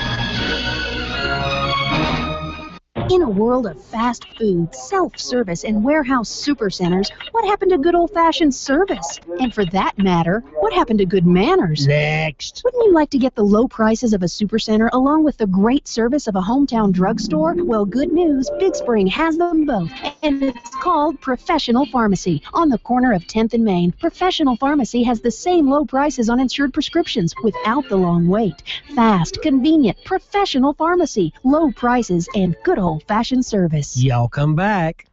In a world of fast food, self-service, and warehouse supercenters, what happened to good old-fashioned service? And for that matter, what happened to good manners? Next. Wouldn't you like to get the low prices of a supercenter along with the great service of a hometown drugstore? Well, good news, Big Spring has them both, and it's called Professional Pharmacy. On the corner of 10th and Main, Professional Pharmacy has the same low prices on insured prescriptions without the long wait. Fast, convenient, professional pharmacy, low prices, and good old-fashioned service. Y'all come back.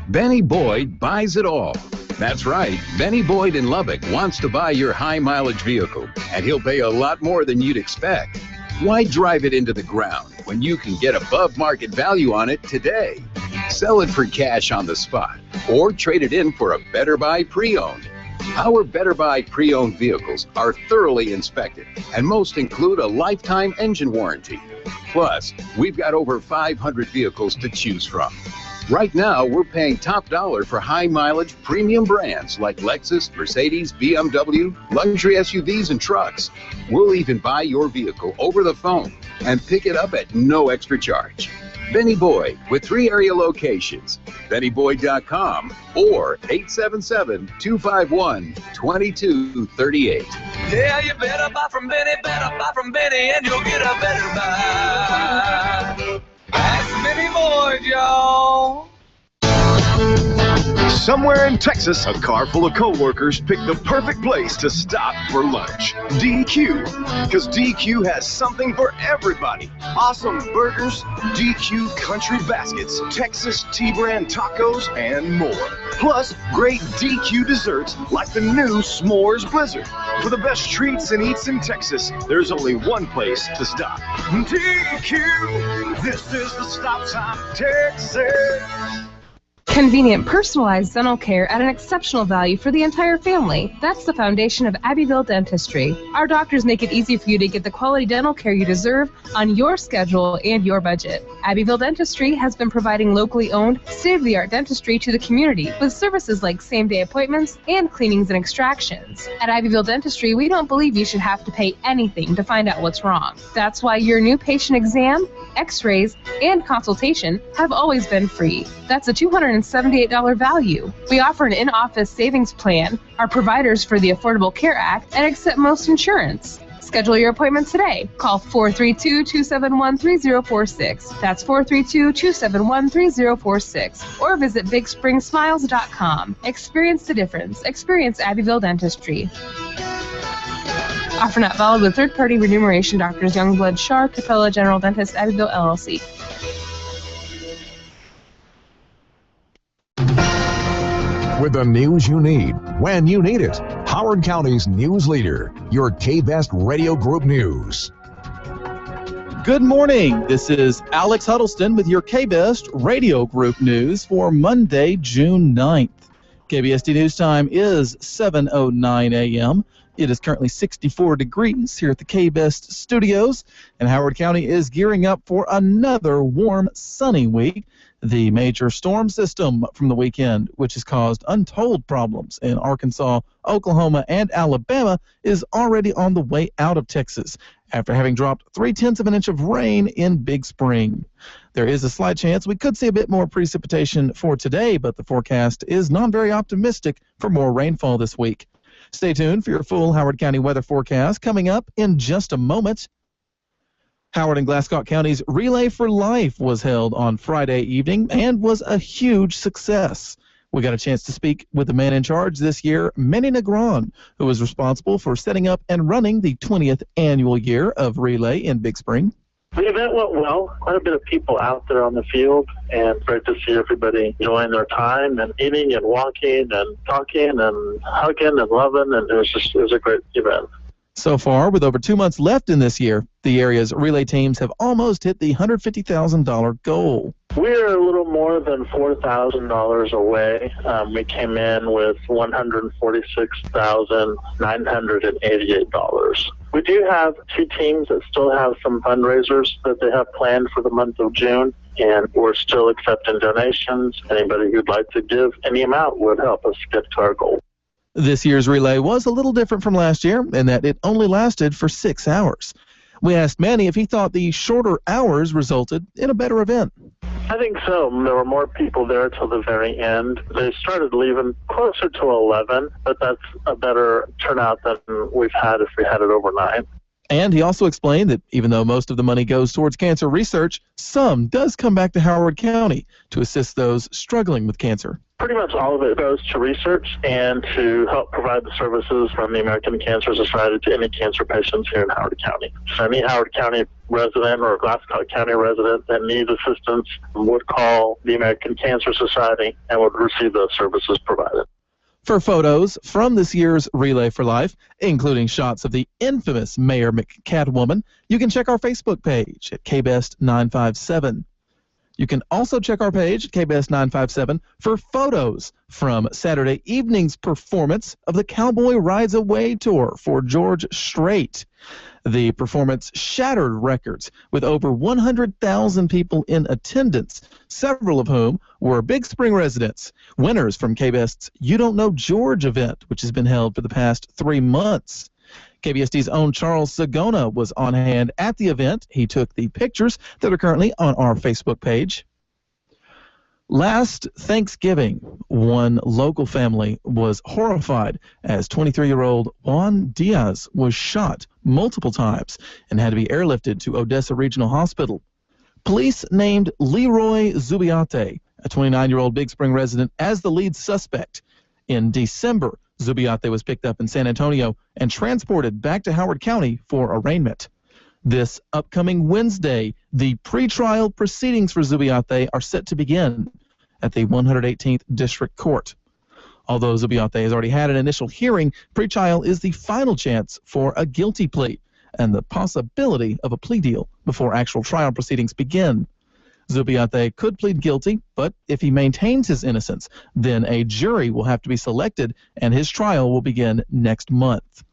Benny Boyd buys it all. That's right. Benny Boyd in Lubbock wants to buy your high-mileage vehicle, and he'll pay a lot more than you'd expect. Why drive it into the ground when you can get above-market value on it today? Sell it for cash on the spot, or trade it in for a better buy pre-owned. Our Better Buy pre-owned vehicles are thoroughly inspected, and most include a lifetime engine warranty. Plus, we've got over 500 vehicles to choose from. Right now, we're paying top dollar for high-mileage premium brands like Lexus, Mercedes, BMW, luxury SUVs, and trucks. We'll even buy your vehicle over the phone and pick it up at no extra charge. Benny Boyd with 3 area locations, BennyBoyd.com or 877-251-2238. Yeah, you better buy from Benny, and you'll get a better buy. That's Benny Boyd, y'all. Somewhere in Texas, a car full of co-workers picked the perfect place to stop for lunch. DQ. Because DQ has something for everybody. Awesome burgers, DQ country baskets, Texas T-brand tacos, and more. Plus, great DQ desserts like the new S'mores Blizzard. For the best treats and eats in Texas, there's only one place to stop. DQ. This is the stop sign, Texas. Convenient, personalized dental care at an exceptional value for the entire family. That's the foundation of Abbeville Dentistry. Our doctors make it easy for you to get the quality dental care you deserve on your schedule and your budget. Abbeville Dentistry has been providing locally owned, state-of-the-art dentistry to the community with services like same-day appointments and cleanings and extractions. At Abbeville Dentistry, we don't believe you should have to pay anything to find out what's wrong. That's why your new patient exam, x-rays, and consultation have always been free. That's a $278 value. We offer an in-office savings plan, are providers for the Affordable Care Act, and accept most insurance. Schedule your appointment today. Call 432-271-3046. That's 432-271-3046. Or visit BigSpringSmiles.com. Experience the difference. Experience Abbeville Dentistry. Offer not valid with third-party remuneration. Doctors Youngblood, Shar, Capella, General Dentist, Abbeville, LLC. With the news you need, when you need it. Howard County's news leader, your K-Best Radio Group News. Good morning. This is Alex Huddleston with your K-Best Radio Group News for Monday, June 9th. KBST News Time is 7:09 a.m. It is currently 64 degrees here at the K-Best Studios, and Howard County is gearing up for another warm, sunny week. The major storm system from the weekend, which has caused untold problems in Arkansas, Oklahoma, and Alabama, is already on the way out of Texas after having dropped 0.3 of an inch of rain in Big Spring. There is a slight chance we could see a bit more precipitation for today, but the forecast is not very optimistic for more rainfall this week. Stay tuned for your full Howard County weather forecast coming up in just a moment. Howard and Glasscock County's Relay for Life was held on Friday evening and was a huge success. We got a chance to speak with the man in charge this year, Manny Negron, who was responsible for setting up and running the 20th annual year of Relay in Big Spring. The event went well. Quite a bit of people out there on the field, and great to see everybody enjoying their time and eating and walking and talking and hugging and loving, and it was a great event. So far, with over 2 months left in this year, the area's relay teams have almost hit the $150,000 goal. We're a little more than $4,000 away. We came in with $146,988. We do have 2 teams that still have some fundraisers that they have planned for the month of June, and we're still accepting donations. Anybody who'd like to give any amount would help us get to our goal. This year's relay was a little different from last year in that it only lasted for 6 hours. We asked Manny if he thought the shorter hours resulted in a better event. I think so. There were more people there till the very end. They started leaving closer to 11, but that's a better turnout than we've had if we had it overnight. And he also explained that even though most of the money goes towards cancer research, some does come back to Howard County to assist those struggling with cancer. Pretty much all of it goes to research and to help provide the services from the American Cancer Society to any cancer patients here in Howard County. So any Howard County resident or Glasscock County resident that needs assistance would call the American Cancer Society and would receive those services provided. For photos from this year's Relay for Life, including shots of the infamous Mayor McCatwoman, you can check our Facebook page at KBest957. You can also check our page at KBS 957 for photos from Saturday evening's performance of the Cowboy Rides Away tour for George Strait. The performance shattered records with over 100,000 people in attendance, several of whom were Big Spring residents, winners from KBS's You Don't Know George event, which has been held for the past 3 months. KBSD's own Charles Sagona was on hand at the event. He took the pictures that are currently on our Facebook page. Last Thanksgiving, one local family was horrified as 23-year-old Juan Diaz was shot multiple times and had to be airlifted to Odessa Regional Hospital. Police named Leroy Zubiate, a 29-year-old Big Spring resident, as the lead suspect. In December, Zubiate was picked up in San Antonio and transported back to Howard County for arraignment. This upcoming Wednesday, the pretrial proceedings for Zubiate are set to begin at the 118th District Court. Although Zubiate has already had an initial hearing, pretrial is the final chance for a guilty plea and the possibility of a plea deal before actual trial proceedings begin. Zubiate could plead guilty, but if he maintains his innocence, then a jury will have to be selected and his trial will begin next month.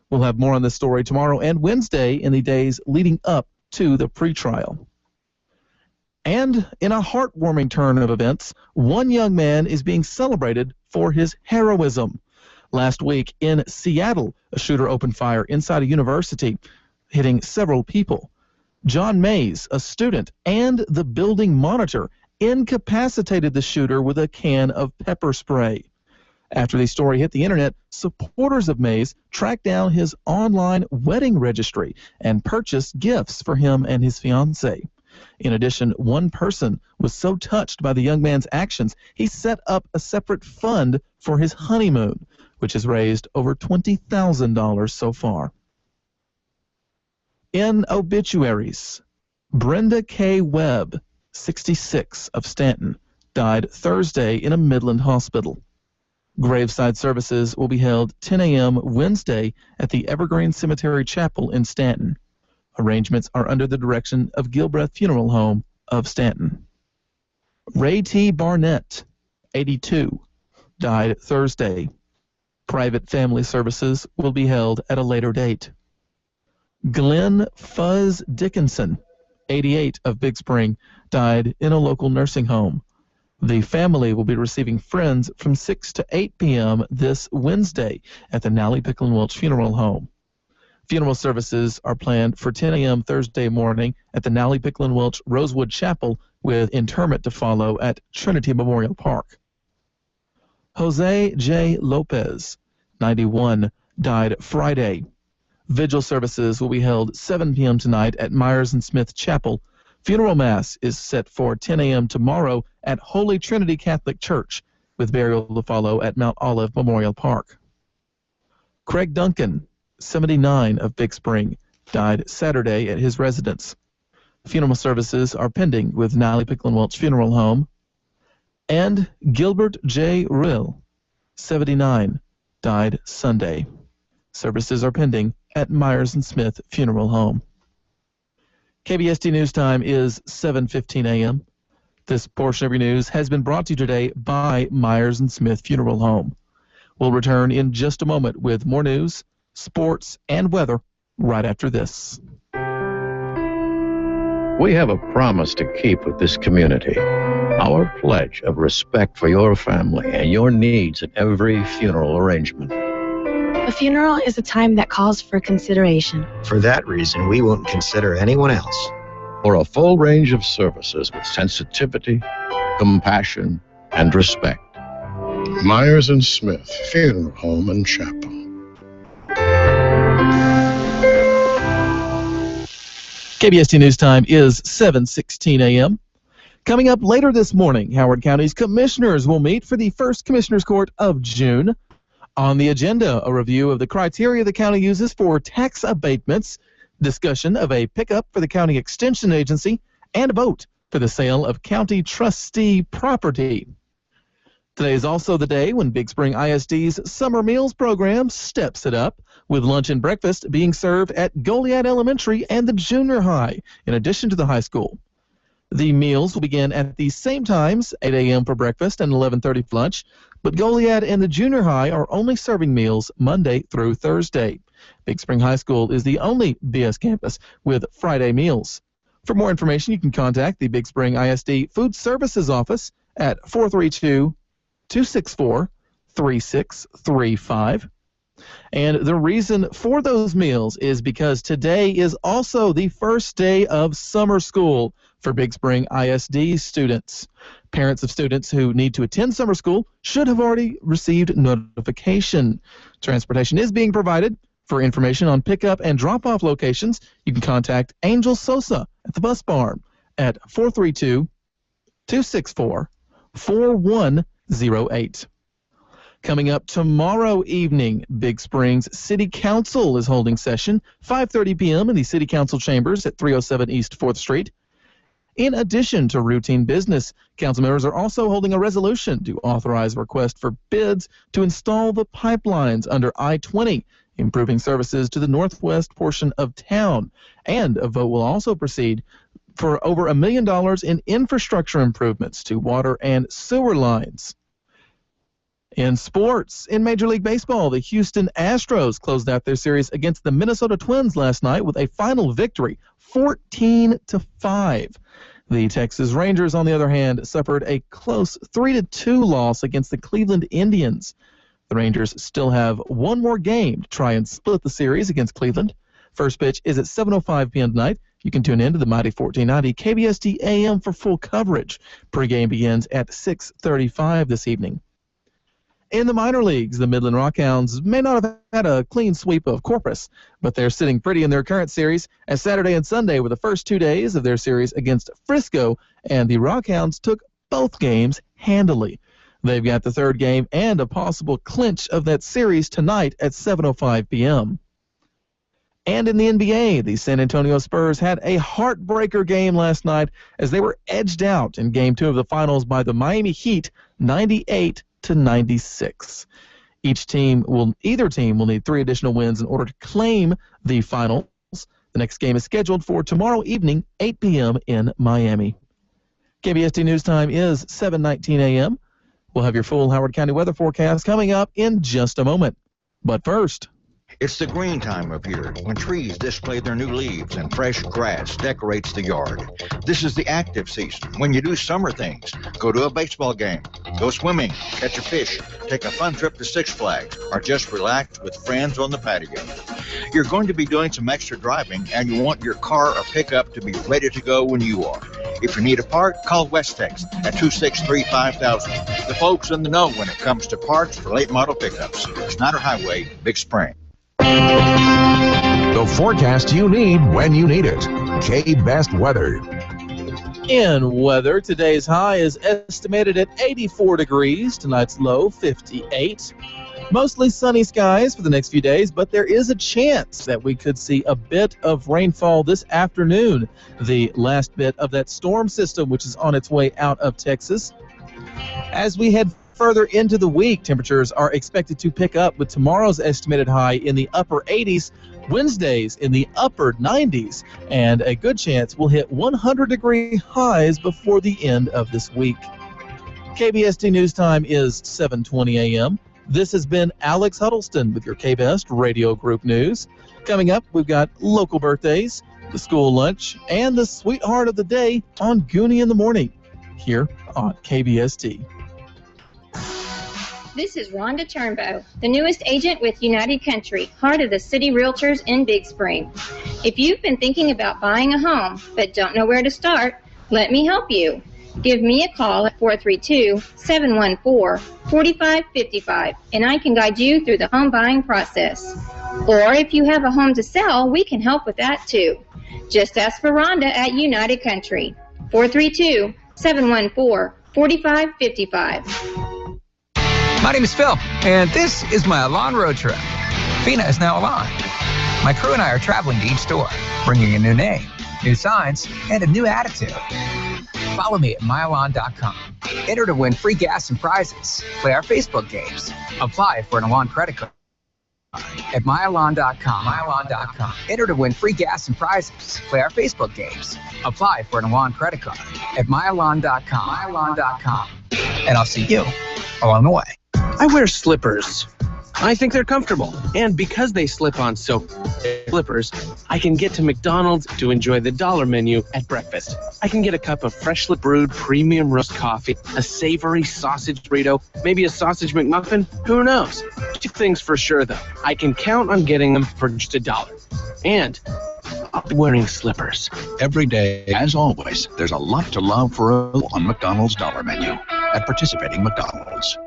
We'll have more on this story tomorrow and Wednesday in the days leading up to the pretrial. And in a heartwarming turn of events, one young man is being celebrated for his heroism. Last week in Seattle, a shooter opened fire inside a university, hitting several people. John Mays, a student, and the building monitor incapacitated the shooter with a can of pepper spray. After the story hit the internet, supporters of Mays tracked down his online wedding registry and purchased gifts for him and his fiancée. In addition, one person was so touched by the young man's actions, he set up a separate fund for his honeymoon, which has raised over $20,000 so far. In obituaries, Brenda K. Webb, 66, of Stanton, died Thursday in a Midland hospital. Graveside services will be held 10 a.m. Wednesday at the Evergreen Cemetery Chapel in Stanton. Arrangements are under the direction of Gilbreth Funeral Home of Stanton. Ray T. Barnett, 82, died Thursday. Private family services will be held at a later date. Glenn Fuzz Dickinson, 88, of Big Spring, died in a local nursing home. The family will be receiving friends from 6 to 8 p.m. this Wednesday at the Nally Pickle and Welch Funeral Home. Funeral services are planned for 10 a.m. Thursday morning at the Nally Pickle and Welch Rosewood Chapel, with interment to follow at Trinity Memorial Park. Jose J. Lopez, 91, died Friday. Vigil services will be held 7 p.m. tonight at Myers and Smith Chapel. Funeral Mass is set for 10 a.m. tomorrow at Holy Trinity Catholic Church, with burial to follow at Mount Olive Memorial Park. Craig Duncan, 79, of Big Spring, died Saturday at his residence. Funeral services are pending with Nally Pickle and Welch Funeral Home. And Gilbert J. Rill, 79, died Sunday. Services are pending at Myers and Smith Funeral Home. KBST News Time is 7:15 a.m. This portion of your news has been brought to you today by Myers and Smith Funeral Home. We'll return in just a moment with more news, sports, and weather right after this. We have a promise to keep with this community. Our pledge of respect for your family and your needs at every funeral arrangement. A funeral is a time that calls for consideration. For that reason, we won't consider anyone else. For a full range of services with sensitivity, compassion, and respect. Myers and Smith Funeral Home and Chapel. KBST News Time is 7:16 a.m. Coming up later this morning, Howard County's commissioners will meet for the first Commissioners Court of June. On the agenda, a review of the criteria the county uses for tax abatements, discussion of a pickup for the county extension agency, and a vote for the sale of county trustee property. Today is also the day when Big Spring ISD's Summer Meals program steps it up, with lunch and breakfast being served at Goliad Elementary and the junior high, in addition to the high school. The meals will begin at the same times, 8 a.m. for breakfast and 11:30 for lunch, but Goliad and the junior high are only serving meals Monday through Thursday. Big Spring High School is the only BS campus with Friday meals. For more information, you can contact the Big Spring ISD Food Services Office at 432-264-3635. And the reason for those meals is because today is also the first day of summer school for Big Spring ISD students. Parents of students who need to attend summer school should have already received notification. Transportation is being provided. For information on pickup and drop-off locations, you can contact Angel Sosa at the bus barn at 432-264-4108. Coming up tomorrow evening, Big Springs City Council is holding session, 5:30 p.m. in the City Council chambers at 307 East 4th Street. In addition to routine business, council members are also holding a resolution to authorize a request for bids to install the pipelines under I-20, improving services to the northwest portion of town. And a vote will also proceed for over $1 million in infrastructure improvements to water and sewer lines. In sports, in Major League Baseball, the Houston Astros closed out their series against the Minnesota Twins last night with a final victory, 14-5. The Texas Rangers, on the other hand, suffered a close 3-2 loss against the Cleveland Indians. The Rangers still have one more game to try and split the series against Cleveland. First pitch is at 7:05 p.m. tonight. You can tune in to the Mighty 1490 KBST AM for full coverage. Pre-game begins at 6:35 this evening. In the minor leagues, the Midland Rockhounds may not have had a clean sweep of Corpus, but they're sitting pretty in their current series, as Saturday and Sunday were the first 2 days of their series against Frisco, and the Rockhounds took both games handily. They've got the third game and a possible clinch of that series tonight at 7:05 p.m. And in the NBA, the San Antonio Spurs had a heartbreaker game last night as they were edged out in Game 2 of the Finals by the Miami Heat, 98-96. Either team will need 3 additional wins in order to claim the Finals. The next game is scheduled for tomorrow evening, 8 p.m. in Miami. KBST News Time is 7:19 a.m. We'll have your full Howard County weather forecast coming up in just a moment. But first, it's the green time of year when trees display their new leaves and fresh grass decorates the yard. This is the active season when you do summer things. Go to a baseball game, go swimming, catch a fish, take a fun trip to Six Flags, or just relax with friends on the patio. You're going to be doing some extra driving and you want your car or pickup to be ready to go when you are. If you need a part, call Westex at 263-5000. The folks in the know when it comes to parts for late model pickups. Snyder Highway, Big Spring. The forecast you need when you need it. K-Best Weather. In weather, today's high is estimated at 84 degrees. Tonight's low, 58. Mostly sunny skies for the next few days, but there is a chance that we could see a bit of rainfall this afternoon. The last bit of that storm system, which is on its way out of Texas. As we head further into the week, temperatures are expected to pick up with tomorrow's estimated high in the upper 80s, Wednesdays in the upper 90s, and a good chance we'll hit 100-degree highs before the end of this week. KBST News Time is 7:20 a.m. This has been Alex Huddleston with your KBest Radio Group News. Coming up, we've got local birthdays, the school lunch, and the sweetheart of the day on Gooney in the Morning here on KBST. This is Rhonda Turnbow, the newest agent with United Country, heart of the City Realtors in Big Spring. If you've been thinking about buying a home but don't know where to start, let me help you. Give me a call at 432-714-4555, and I can guide you through the home buying process. Or if you have a home to sell, we can help with that too. Just ask for Rhonda at United Country, 432-714-4555. My name is Phil, and this is my Alon road trip. Fina is now Alon. My crew and I are traveling to each store, bringing a new name, new signs, and a new attitude. Follow me at myalon.com. Enter to win free gas and prizes. Play our Facebook games. Apply for an Alon credit card. at Mylon.com. Mylon.com. Enter to win free gas and prizes. Play our Facebook games. Apply for an Alon credit card at Mylon.com. Mylon.com. And I'll see you along the way. I wear slippers. I think they're comfortable. And because they slip on so slippers, I can get to McDonald's to enjoy the $1 menu at breakfast. I can get a cup of freshly brewed premium roast coffee, a savory sausage burrito, maybe a sausage McMuffin. Who knows? 2 things for sure, though. I can count on getting them for just $1. And I'll be wearing slippers. Every day, as always, there's a lot to love on McDonald's $1 menu at participating McDonald's.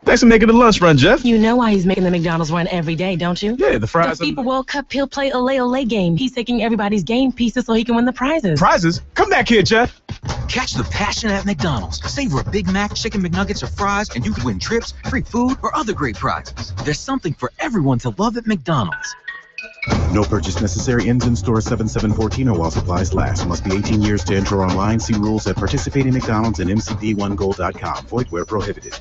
Thanks for making the lunch run, Jeff. You know why he's making the McDonald's run every day, don't you? Yeah, the fries. The FIFA World Cup, he'll play Ole game. He's taking everybody's game pieces so he can win the prizes. Prizes? Come back here, Jeff. Catch the passion at McDonald's. Savor a Big Mac, Chicken McNuggets, or fries, and you can win trips, free food, or other great prizes. There's something for everyone to love at McDonald's. No purchase necessary. Ends in store 7714 or while supplies last. Must be 18 years to enter online. See rules at participating McDonald's and mcd1gold.com. Void where prohibited.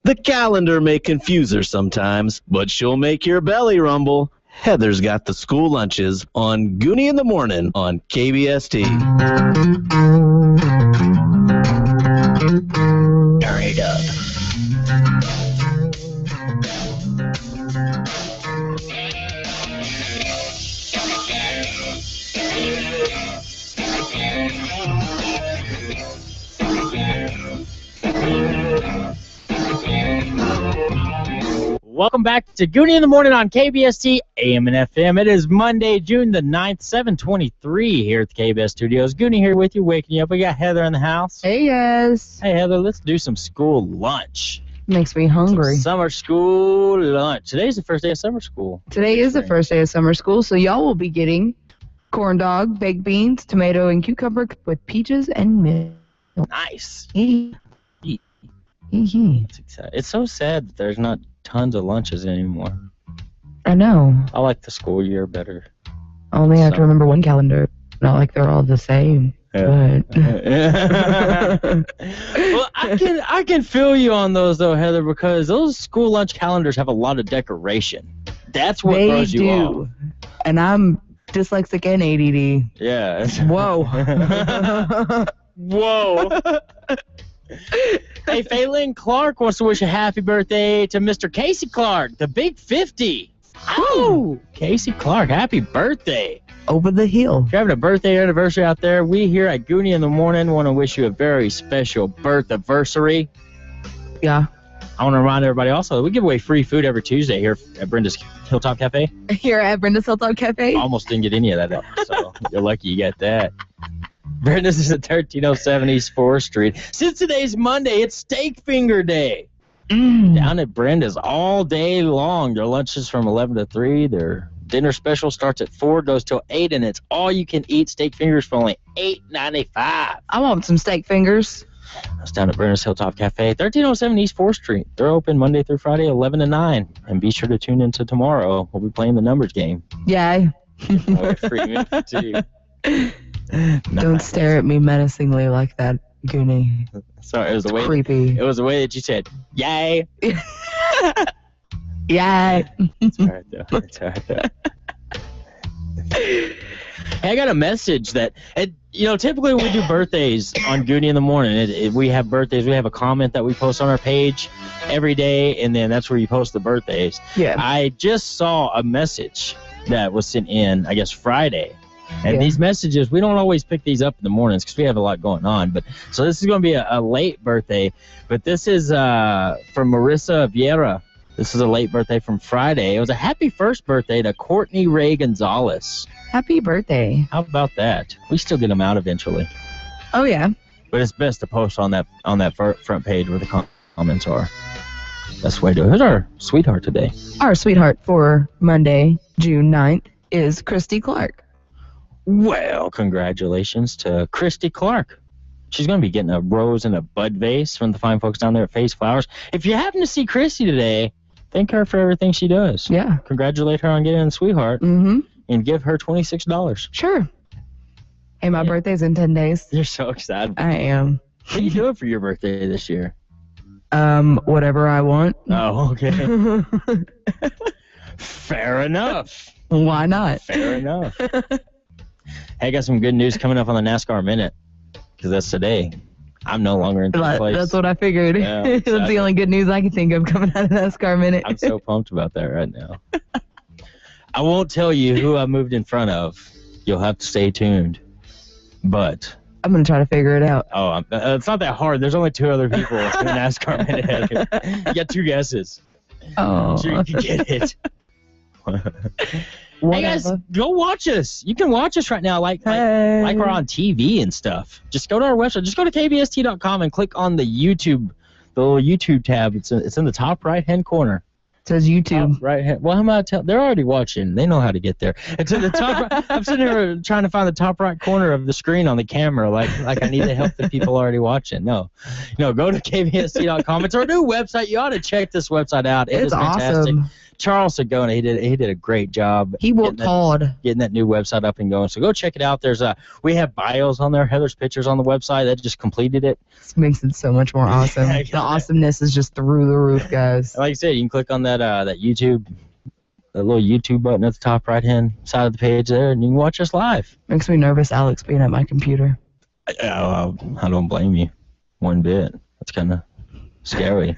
The calendar may confuse her sometimes, but she'll make your belly rumble. Heather's got the school lunches on Gooney in the Morning on KBST. Turn it up. Welcome back to Gooney in the Morning on KBST, AM and FM. It is Monday, June the 9th, 7:23 here at the KBS Studios. Gooney here with you, waking you up. We got Heather in the house. Hey, guys. Hey, Heather, let's do some school lunch. Makes me hungry. Some summer school lunch. Today's the first day of summer school. Today is the first day of summer school, so y'all will be getting corn dog, baked beans, tomato, and cucumber with peaches and milk. Nice. It's so sad that there's not tons of lunches anymore. I know. I like the school year better. I only have to remember one calendar. Not like they're all the same. Yeah. Well, I can feel you on those though, Heather, because those school lunch calendars have a lot of decoration. That's what throws you off. And I'm dyslexic and ADD. Yeah. Whoa. Whoa. Hey, Faylin Clark wants to wish a happy birthday to Mr. Casey Clark, the big 50. Oh, Casey Clark, happy birthday. Over the hill. If you're having a birthday anniversary out there, we here at Gooney in the Morning want to wish you a very special birth-anniversary. Yeah. I want to remind everybody also that we give away free food every Tuesday here at Brenda's Hilltop Cafe. Here at Brenda's Hilltop Cafe? Almost didn't get any of that up, so you're lucky you get that. Brenda's is at 1307 East 4th Street. Since today's Monday, it's Steak Finger Day. Down at Brenda's all day long. Their lunch is from 11 to 3. Their dinner special starts at 4, goes till 8, and it's all you can eat steak fingers for only $8.95. I want some steak fingers. That's down at Brenda's Hilltop Cafe, 1307 East 4th Street. They're open Monday through Friday, 11 to 9. And be sure to tune into tomorrow. We'll be playing the numbers game. Yay. Free too. Don't stare at me menacingly like that, Gooney. Sorry, it was the way creepy. It was the way that you said, "Yay!" Yay! It's all right though. It's all right though. Hey, I got a message that, typically when we do birthdays on Gooney in the Morning, we have birthdays. We have a comment that we post on our page every day, and then that's where you post the birthdays. Yeah. I just saw a message that was sent in, I guess, Friday. And these messages, we don't always pick these up in the mornings because we have a lot going on. So this is going to be a late birthday. But this is from Marissa Vieira. This is a late birthday from Friday. It was a happy first birthday to Courtney Ray Gonzalez. Happy birthday. How about that? We still get them out eventually. Oh, yeah. But it's best to post on that front page where the comments are. That's the way to do it. Who's our sweetheart today? Our sweetheart for Monday, June 9th, is Christy Clark. Well, congratulations to Christy Clark. She's going to be getting a rose and a bud vase from the fine folks down there at Face Flowers. If you happen to see Christy today, thank her for everything she does. Yeah. Congratulate her on getting a sweetheart. Mm-hmm. And give her $26. Sure. Hey, my birthday's in 10 days. You're so excited. I am. What are you doing for your birthday this year? Whatever I want. Oh, okay. Fair enough. Why not? Fair enough. Hey, I got some good news coming up on the NASCAR Minute, because that's today. I'm no longer in third place. That's what I figured. Yeah, That's the only good news I can think of coming out of NASCAR Minute. I'm so pumped about that right now. I won't tell you who I moved in front of. You'll have to stay tuned. But I'm going to try to figure it out. Oh, it's not that hard. There's only 2 other people in the NASCAR Minute. You got 2 guesses. Oh. I'm sure you can get it. Hey guys, go watch us. You can watch us right now like we're on TV and stuff. Just go to our website. Just go to kbst.com and click on the little YouTube tab. It's in the top right-hand corner. It says YouTube. Right. Well, how am I telling? They're already watching. They know how to get there. It's in the top. I'm sitting here trying to find the top right corner of the screen on the camera, like I need to help the people already watching. No, go to kbst.com. It's our new website. You ought to check this website out. It is fantastic. Awesome. Charles Sagona, he did a great job. He worked hard getting that new website up and going. So go check it out. We have bios on there. Heather's pictures on the website. That just completed it. This makes it so much more awesome. The awesomeness is just through the roof, guys. Like I said, you can click on that YouTube, that little YouTube button at the top right hand side of the page there, and you can watch us live. Makes me nervous, Alex, being at my computer. I don't blame you one bit. That's kind of scary.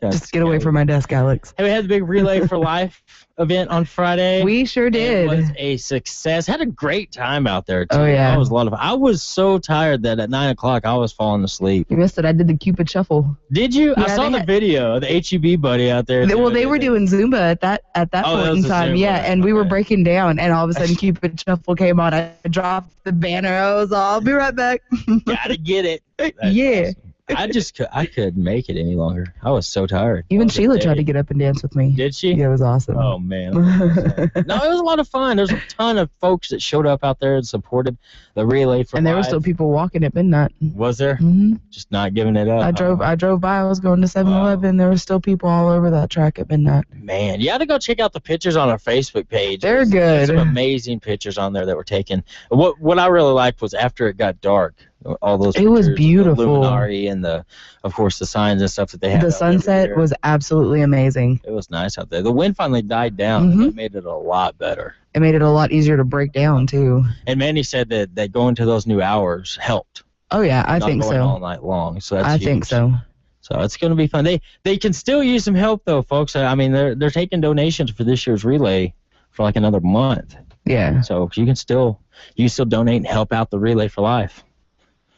Just get away from my desk, Alex. Hey, we had the big Relay for Life event on Friday. We sure did. It was a success. Had a great time out there, too. Oh, yeah. That was a lot of fun. I was so tired that at 9 o'clock I was falling asleep. You missed it. I did the Cupid Shuffle. Did you? Yeah, I saw the video. The HEB buddy out there. They were doing Zumba at that point in time. Zumba. Yeah, and we were breaking down, and all of a sudden Cupid Shuffle came on. I dropped the banner. I was all, I'll be right back. Gotta get it. Yeah. Awesome. I couldn't make it any longer. I was so tired. Even Sheila tried to get up and dance with me. Did she? Yeah, it was awesome. Oh, man. No, it was a lot of fun. There's a ton of folks that showed up out there and supported the Relay for Life. And there were still people walking at midnight. Was there? Mm-hmm. Just not giving it up. I drove by. I was going to 7-Eleven. There were still people all over that track at midnight. Man, you got to go check out the pictures on our Facebook page. They're good. There's some amazing pictures on there that were taken. What I really liked was after it got dark, all those pictures, it was beautiful. The luminary and of course the signs and stuff that they had. The sunset was absolutely amazing. It was nice out there. The wind finally died down. Mm-hmm. It made it a lot better. It made it a lot easier to break down too. And Manny said that going to those new hours helped. Oh yeah, I think so. All night long, so that's huge. Think so. So it's going to be fun. They can still use some help though, folks. I mean, they're taking donations for this year's Relay for like another month. Yeah. So you can still donate and help out the Relay for Life.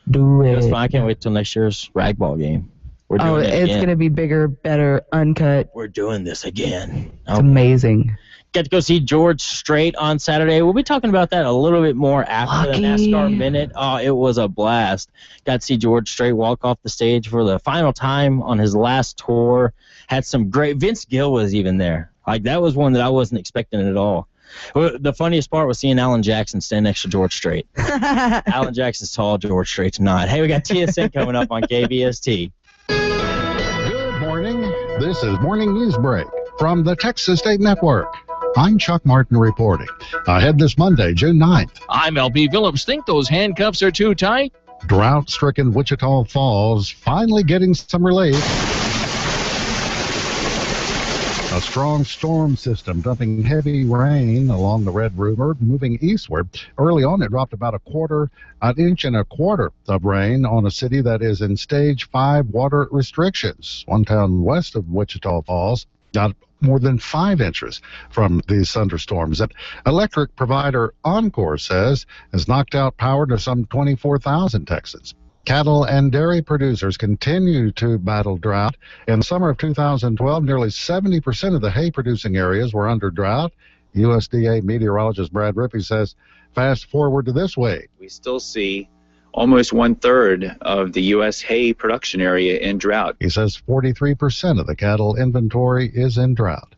Do it. I can't wait till next year's ragball game. We're doing it's going to be bigger, better, uncut. We're doing this again. It's amazing. Got to go see George Strait on Saturday. We'll be talking about that a little bit more after the NASCAR Minute. Oh, it was a blast. Got to see George Strait walk off the stage for the final time on his last tour. Had some great... Vince Gill was even there. Like, that was one that I wasn't expecting at all. The funniest part was seeing Alan Jackson stand next to George Strait. Alan Jackson's tall, George Strait's not. Hey, we got TSN coming up on KBST. Good morning. This is Morning News Break from the Texas State Network. I'm Chuck Martin reporting. Ahead this Monday, June 9th. I'm LB Phillips. Think those handcuffs are too tight? Drought-stricken Wichita Falls finally getting some relief. A strong storm system dumping heavy rain along the Red River, moving eastward. Early on, it dropped about an inch and a quarter of rain on a city that is in Stage 5 water restrictions. One town west of Wichita Falls got more than 5 inches from these thunderstorms that electric provider Encore says has knocked out power to some 24,000 Texans. Cattle and dairy producers continue to battle drought. In the summer of 2012, nearly 70% of the hay-producing areas were under drought. USDA meteorologist Brad Rippey says, fast forward to this week. We still see almost 1/3 of the U.S. hay production area in drought. He says 43% of the cattle inventory is in drought.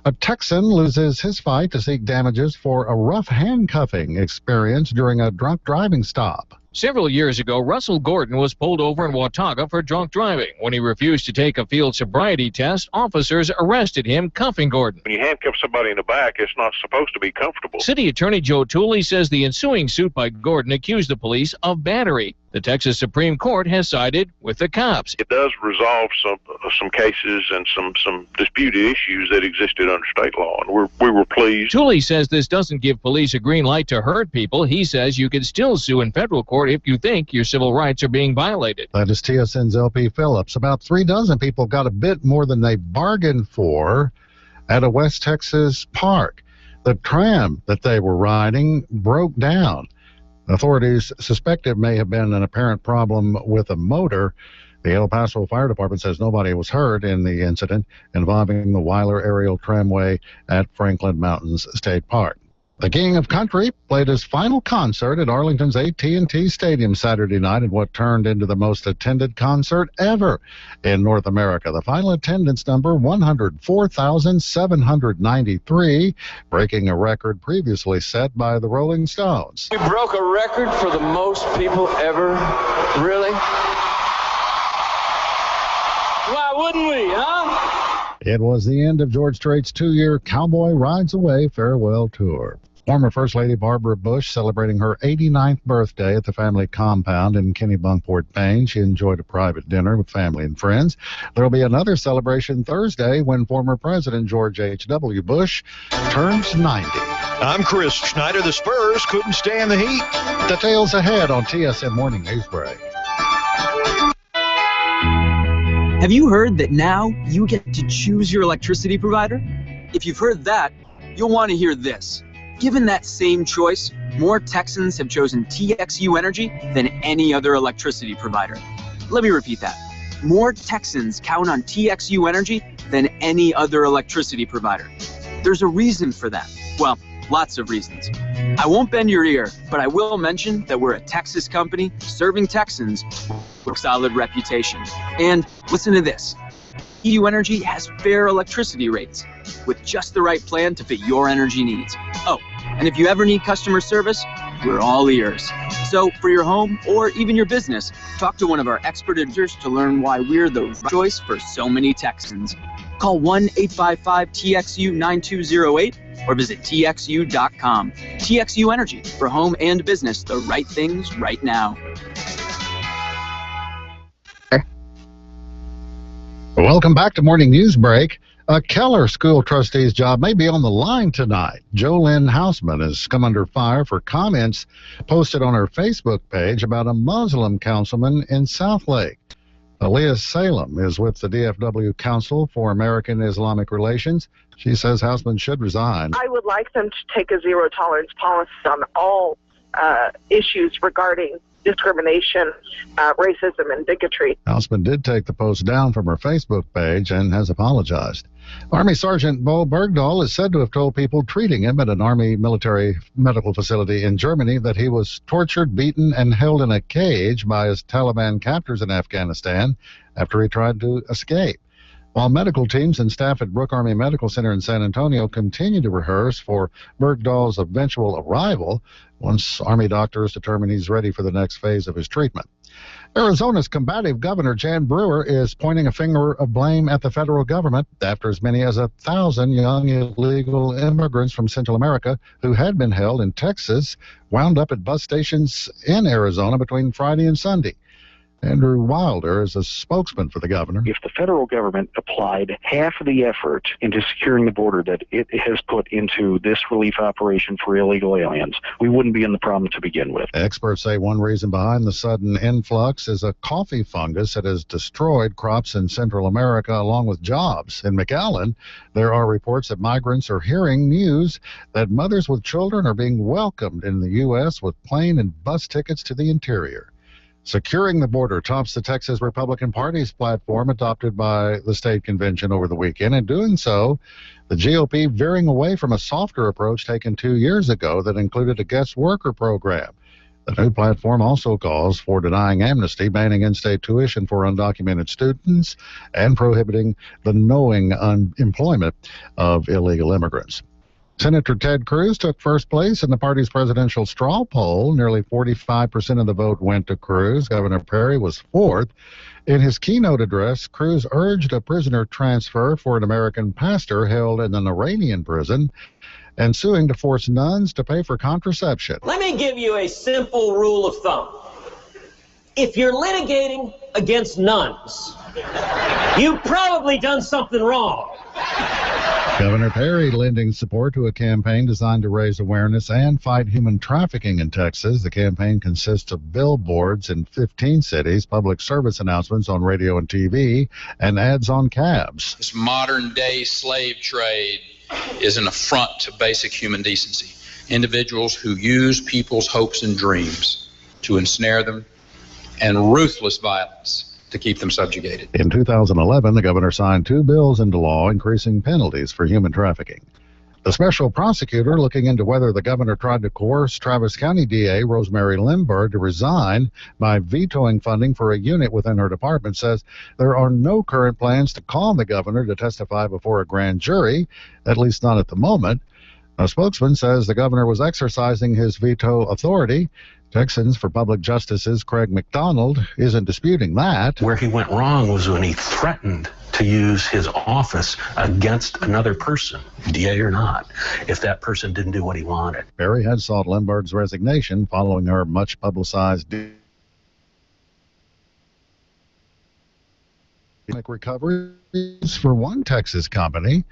A Texan loses his fight to seek damages for a rough handcuffing experience during a drunk driving stop. Several years ago, Russell Gordon was pulled over in Watauga for drunk driving. When he refused to take a field sobriety test, officers arrested him, cuffing Gordon. When you handcuff somebody in the back, it's not supposed to be comfortable. City Attorney Joe Tooley says the ensuing suit by Gordon accused the police of battery. The Texas Supreme Court has sided with the cops. It does resolve some cases and some disputed issues that existed under state law, and we were pleased. Tooley says this doesn't give police a green light to hurt people. He says you can still sue in federal court if you think your civil rights are being violated. That is TSN's LP Phillips. About 36 people got a bit more than they bargained for at a West Texas park. The tram that they were riding broke down. Authorities suspect it may have been an apparent problem with a motor. The El Paso Fire Department says nobody was hurt in the incident involving the Weiler Aerial Tramway at Franklin Mountains State Park. The King of Country played his final concert at Arlington's AT&T Stadium Saturday night in what turned into the most attended concert ever in North America. The final attendance number, 104,793, breaking a record previously set by the Rolling Stones. We broke a record for the most people ever. Really? Why wouldn't we, huh? It was the end of George Strait's 2-year Cowboy Rides Away farewell tour. Former First Lady Barbara Bush celebrating her 89th birthday at the family compound in Kennebunkport, Maine. She enjoyed a private dinner with family and friends. There will be another celebration Thursday when former President George H.W. Bush turns 90. I'm Chris Schneider. The Spurs couldn't stand the heat. Details ahead on TSN Morning News Break. Have you heard that now you get to choose your electricity provider? If you've heard that, you'll want to hear this. Given that same choice, more Texans have chosen TXU Energy than any other electricity provider. Let me repeat that. More Texans count on TXU Energy than any other electricity provider. There's a reason for that. Well, lots of reasons. I won't bend your ear, but I will mention that we're a Texas company serving Texans with a solid reputation. And listen to this. TXU Energy has fair electricity rates with just the right plan to fit your energy needs. Oh, and if you ever need customer service, we're all ears. So for your home or even your business, talk to one of our expert advisors to learn why we're the right choice for so many Texans. Call 1-855-TXU-9208 or visit TXU.com. TXU Energy, for home and business, the right things right now. Welcome back to Morning News Break. A Keller school trustee's job may be on the line tonight. Jolynn Hausman has come under fire for comments posted on her Facebook page about a Muslim councilman in Southlake. Aaliyah Salem is with the DFW Council for American Islamic Relations. She says Hausman should resign. I would like them to take a zero-tolerance policy on all issues regarding discrimination, racism, and bigotry. Hausman did take the post down from her Facebook page and has apologized. Army Sergeant Bo Bergdahl is said to have told people treating him at an Army military medical facility in Germany that he was tortured, beaten, and held in a cage by his Taliban captors in Afghanistan after he tried to escape. While medical teams and staff at Brooke Army Medical Center in San Antonio continue to rehearse for Bergdahl's eventual arrival once Army doctors determine he's ready for the next phase of his treatment. Arizona's combative governor, Jan Brewer, is pointing a finger of blame at the federal government after as many as 1,000 young illegal immigrants from Central America who had been held in Texas wound up at bus stations in Arizona between Friday and Sunday. Andrew Wilder is a spokesman for the governor. If the federal government applied half of the effort into securing the border that it has put into this relief operation for illegal aliens, we wouldn't be in the problem to begin with. Experts say one reason behind the sudden influx is a coffee fungus that has destroyed crops in Central America along with jobs. In McAllen, there are reports that migrants are hearing news that mothers with children are being welcomed in the U.S. with plane and bus tickets to the interior. Securing the border tops the Texas Republican Party's platform adopted by the state convention over the weekend. In doing so, the GOP veering away from a softer approach taken 2 years ago that included a guest worker program. The new platform also calls for denying amnesty, banning in-state tuition for undocumented students, and prohibiting the knowing employment of illegal immigrants. Senator Ted Cruz took first place in the party's presidential straw poll. Nearly 45% of the vote went to Cruz. Governor Perry was fourth. In his keynote address, Cruz urged a prisoner transfer for an American pastor held in an Iranian prison and suing to force nuns to pay for contraception. Let me give you a simple rule of thumb. if you're litigating against nuns, you've probably done something wrong. Governor Perry lending support to a campaign designed to raise awareness and fight human trafficking in Texas. The campaign consists of billboards in 15 cities, public service announcements on radio and TV, and ads on cabs. This modern-day slave trade is an affront to basic human decency. Individuals who use people's hopes and dreams to ensnare them, and ruthless violence to keep them subjugated. In 2011, the governor signed 2 bills into law increasing penalties for human trafficking. The special prosecutor looking into whether the governor tried to coerce Travis County DA Rosemary Lindbergh to resign by vetoing funding for a unit within her department says there are no current plans to call the governor to testify before a grand jury, at least not at the moment. A spokesman says the governor was exercising his veto authority. Texans for Public Justice's Craig McDonald isn't disputing that. Where he went wrong was when he threatened to use his office against another person, DA or not, if that person didn't do what he wanted. Perry had sought Lindbergh's resignation following her much-publicized recoveries for one Texas company.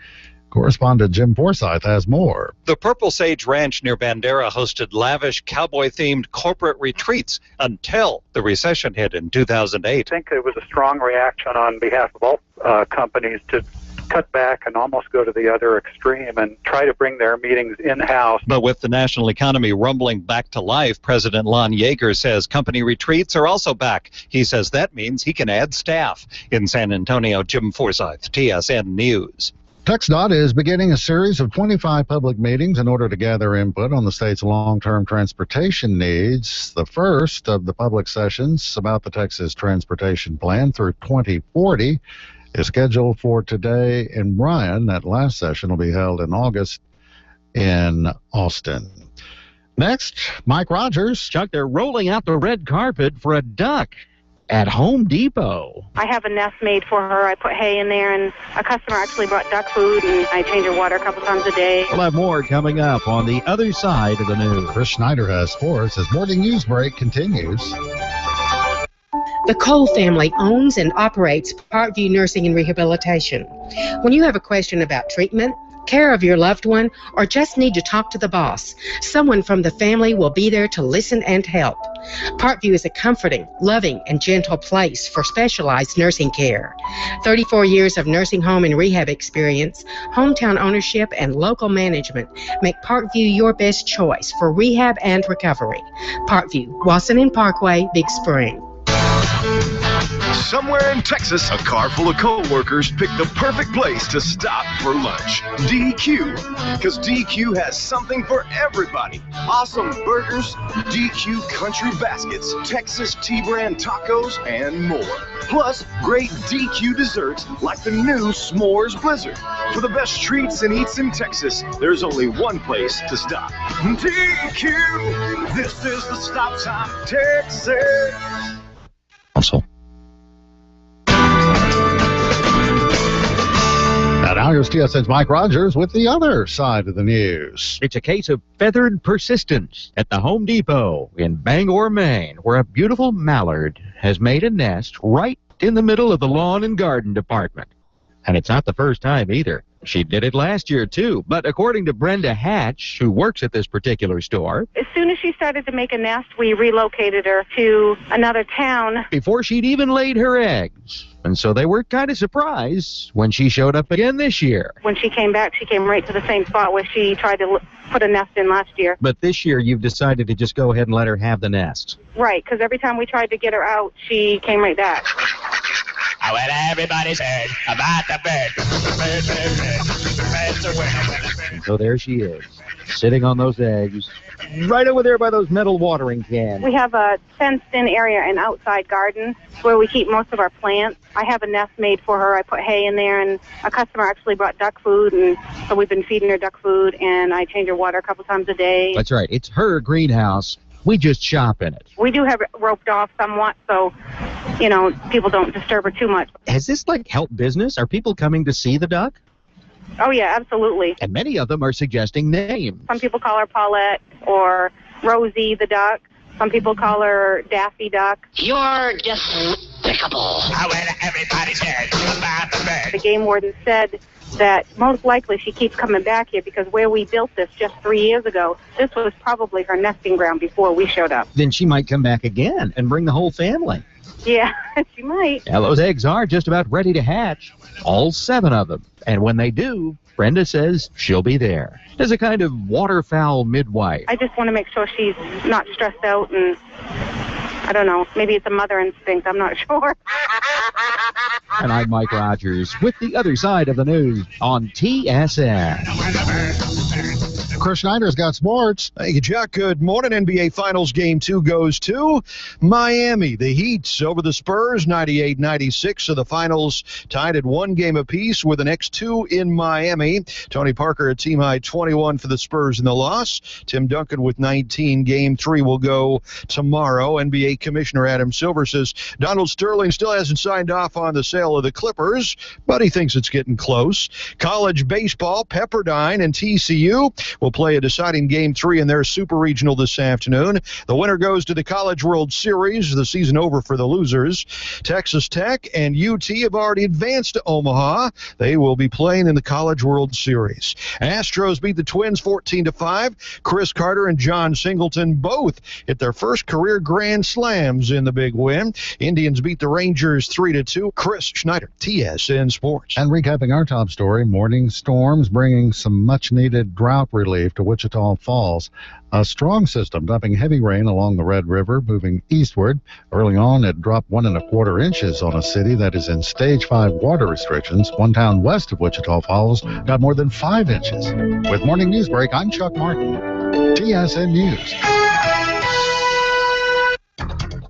Correspondent Jim Forsyth has more. The Purple Sage Ranch near Bandera hosted lavish cowboy-themed corporate retreats until the recession hit in 2008. I think it was a strong reaction on behalf of all companies to cut back and almost go to the other extreme and try to bring their meetings in-house. But with the national economy rumbling back to life, President Lon Yeager says company retreats are also back. He says that means he can add staff. In San Antonio, Jim Forsyth, TSN News. TxDOT is beginning a series of 25 public meetings in order to gather input on the state's long-term transportation needs. The first of the public sessions about the Texas Transportation Plan through 2040 is scheduled for today in Bryan. That last session will be held in August in Austin. Next, Mike Rogers. Chuck, they're rolling out the red carpet for a duck at Home Depot. I have a nest made for her. I put hay in there, and a customer actually brought duck food, and I change her water a couple times a day. We'll have more coming up on the other side of the news. Chris Schneider has sports as Morning News Break continues. The Cole family owns and operates Parkview Nursing and Rehabilitation. When you have a question about treatment, care of your loved one, or just need to talk to the boss, someone from the family will be there to listen and help. Parkview is a comforting, loving, and gentle place for specialized nursing care. 34 years of nursing home and rehab experience, hometown ownership, and local management make Parkview your best choice for rehab and recovery. Parkview, Wasson and Parkway, Big Spring. Somewhere in Texas, a car full of co-workers picked the perfect place to stop for lunch. DQ. Because DQ has something for everybody. Awesome burgers, DQ country baskets, Texas T-brand tacos, and more. Plus, great DQ desserts like the new S'mores Blizzard. For the best treats and eats in Texas, there's only one place to stop. DQ. This is the stop time, Texas. Also. And now here's TSN's Mike Rogers with the other side of the news. It's a case of feathered persistence at the Home Depot in Bangor, Maine, where a beautiful mallard has made a nest right in the middle of the lawn and garden department. And it's not the first time either. She did it last year, too. But according to Brenda Hatch, who works at this particular store, as soon as she started to make a nest, we relocated her to another town. Before she'd even laid her eggs. And so they were kind of surprised when she showed up again this year. When she came back, she came right to the same spot where she tried to put a nest in last year. But this year, you've decided to just go ahead and let her have the nest. Right, because every time we tried to get her out, she came right back. I want everybody's head about the bed. And so there she is, sitting on those eggs, right over there by those metal watering cans. We have a fenced-in area, an outside garden, where we keep most of our plants. I have a nest made for her. I put hay in there, and a customer actually brought duck food, and so we've been feeding her duck food, and I change her water a couple times a day. That's right. It's her greenhouse. We just shop in it. We do have it roped off somewhat, so, you know, people don't disturb her too much. Has this, helped business? Are people coming to see the duck? Oh, yeah, absolutely. And many of them are suggesting names. Some people call her Paulette or Rosie the duck. Some people call her Daffy Duck. You're despicable. I went to everybody's head about the bird. The game warden said that most likely she keeps coming back here because where we built this just 3 years ago, this was probably her nesting ground before we showed up. Then she might come back again and bring the whole family. Yeah, she might. Yeah, those eggs are just about ready to hatch. All 7 of them. And when they do, Brenda says she'll be there as a kind of waterfowl midwife. I just want to make sure she's not stressed out and, I don't know, maybe it's a mother instinct, I'm not sure. And I'm Mike Rogers with the other side of the news on TSN. Chris Schneider's got sports. Thank you, Chuck. Good morning. NBA Finals Game 2 goes to Miami. The Heat over the Spurs, 98-96. So the finals tied at 1 game apiece with the next 2 in Miami. Tony Parker, a team-high 21 for the Spurs in the loss. Tim Duncan with 19. Game 3 will go tomorrow. NBA Commissioner Adam Silver says Donald Sterling still hasn't signed off on the sale of the Clippers, but he thinks it's getting close. College baseball, Pepperdine and TCU will play a deciding Game 3 in their Super Regional this afternoon. The winner goes to the College World Series. The season over for the losers. Texas Tech and UT have already advanced to Omaha. They will be playing in the College World Series. Astros beat the Twins 14-5. Chris Carter and John Singleton both hit their first career grand slams in the big win. Indians beat the Rangers 3-2. Chris Schneider, TSN Sports. And recapping our top story, morning storms bringing some much-needed drought relief to Wichita Falls. A strong system dumping heavy rain along the Red River, moving eastward. Early on, it dropped 1 1/4 inches on a city that is in Stage 5 water restrictions. One town west of Wichita Falls got more than 5 inches. With Morning News Break, I'm Chuck Martin, TSN News.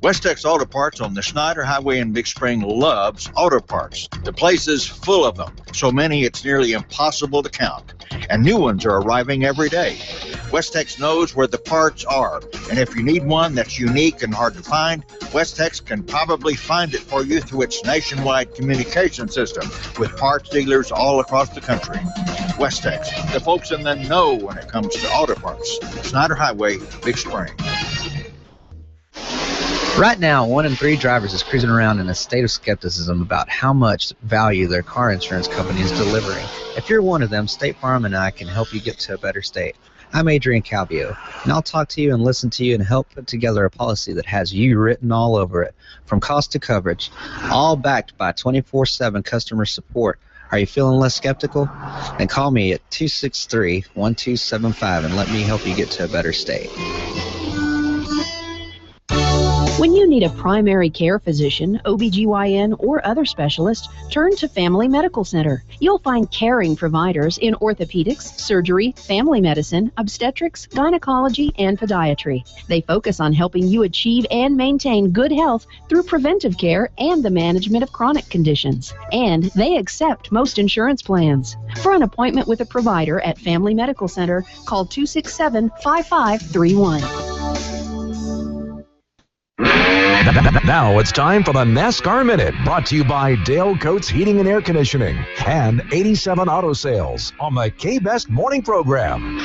Westex Auto Parts on the Schneider Highway in Big Spring loves auto parts. The place is full of them, so many it's nearly impossible to count. And new ones are arriving every day. Westex knows where the parts are, and if you need one that's unique and hard to find, Westex can probably find it for you through its nationwide communication system with parts dealers all across the country. Westex, the folks in the know when it comes to auto parts. Schneider Highway, Big Spring. Right now, 1 in 3 drivers is cruising around in a state of skepticism about how much value their car insurance company is delivering. If you're one of them, State Farm and I can help you get to a better state. I'm Adrian Calvio, and I'll talk to you and listen to you and help put together a policy that has you written all over it, from cost to coverage, all backed by 24/7 customer support. Are you feeling less skeptical? Then call me at 263-1275 and let me help you get to a better state. When you need a primary care physician, OBGYN, or other specialist, turn to Family Medical Center. You'll find caring providers in orthopedics, surgery, family medicine, obstetrics, gynecology, and podiatry. They focus on helping you achieve and maintain good health through preventive care and the management of chronic conditions. And they accept most insurance plans. For an appointment with a provider at Family Medical Center, call 267-5531. Now it's time for the NASCAR Minute, brought to you by Dale Coates Heating and Air Conditioning and 87 Auto Sales on the K-Best Morning Program.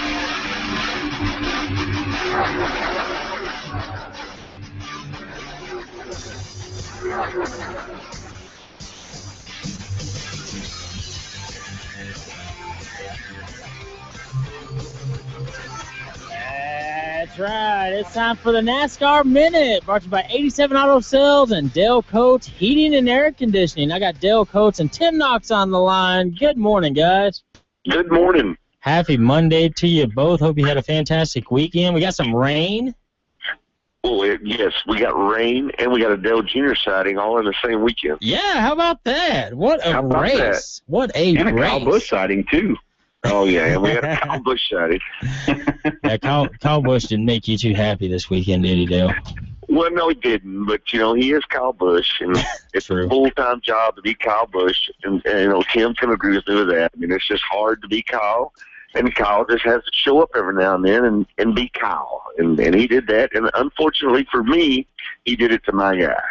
That's right. It's time for the NASCAR Minute, brought to you by 87 Auto Sales and Dale Coates Heating and Air Conditioning. I got Dale Coates and Tim Knox on the line. Good morning, guys. Good morning. Happy Monday to you both. Hope you had a fantastic weekend. We got some rain. Oh, yes, we got rain and we got a Dale Jr. sighting all in the same weekend. Yeah, how about that? What a race. That? What a and race. a Kyle Busch sighting, too. Oh, yeah, we had a Kyle Busch sighting. Yeah, Kyle Busch didn't make you too happy this weekend, did he, Dale? Well, no, he didn't, but, you know, he is Kyle Busch, and it's a full-time job to be Kyle Busch, and, you know, Tim can agree with me with that. I mean, it's just hard to be Kyle, and Kyle just has to show up every now and then and be Kyle, and he did that, and unfortunately for me, he did it to my guy.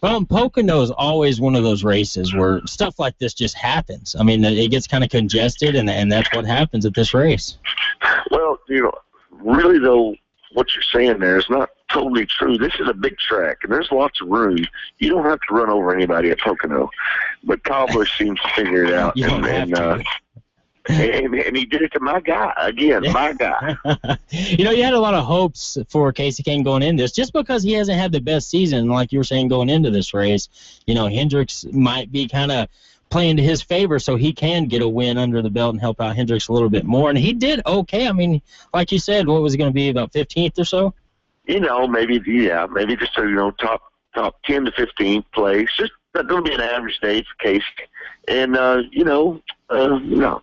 Well, Pocono is always one of those races where stuff like this just happens. I mean, it gets kind of congested, and that's what happens at this race. Well, you know, really, though, what you're saying there is not totally true. This is a big track, and there's lots of room. You don't have to run over anybody at Pocono. But Kyle Busch seems to figure it out. And he did it to my guy. Again, my guy. You had a lot of hopes for Casey Kane going in this, just because he hasn't had the best season, like you were saying, going into this race. Hendricks might be kind of playing to his favor so he can get a win under the belt and help out Hendricks a little bit more. And he did okay. I mean, like you said, what was it going to be, about 15th or so? Maybe just top 10 to 15th place. Just not going to be an average day for Casey. And, no,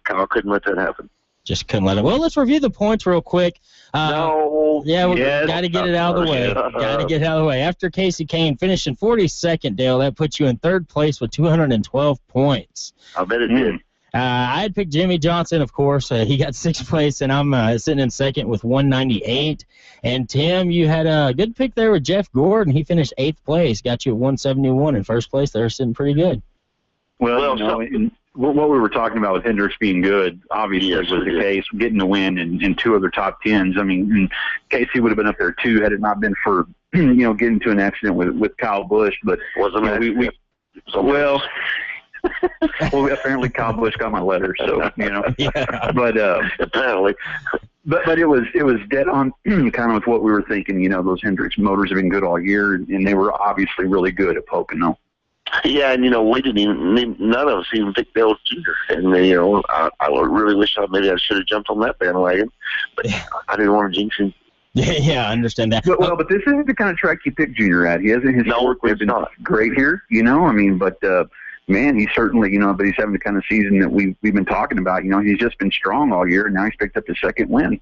Kyle couldn't let that happen. Just couldn't let it. Well, let's review the points real quick. No. Yeah, we got to get it out of the way. Got to get it out of the way. After Casey Kane finishing 42nd, Dale, that puts you in third place with 212 points. I bet it did. I had picked Jimmy Johnson, of course. He got 6th place, and I'm sitting in second with 198. And, Tim, you had a good pick there with Jeff Gordon. He finished 8th place, got you at 171 in first place. They're sitting pretty good. Well, what we were talking about with Hendricks being good, obviously was the case, getting the win in 2 other top 10s. I mean, Casey would have been up there too had it not been for getting into an accident with Kyle Busch. But well, apparently Kyle Busch got my letter, so Yeah. But apparently. But it was dead on kind of with what we were thinking. Those Hendricks motors have been good all year, and they were obviously really good at Pocono. Yeah, and we none of us even think Dale Jr. And I really wish maybe I should have jumped on that bandwagon, but I didn't want to jinx him. Yeah, I understand that. But this isn't the kind of track you pick Junior at. He hasn't historically been great here, but man, he's certainly, but he's having the kind of season that we've been talking about. He's just been strong all year, and now he's picked up his 2nd win.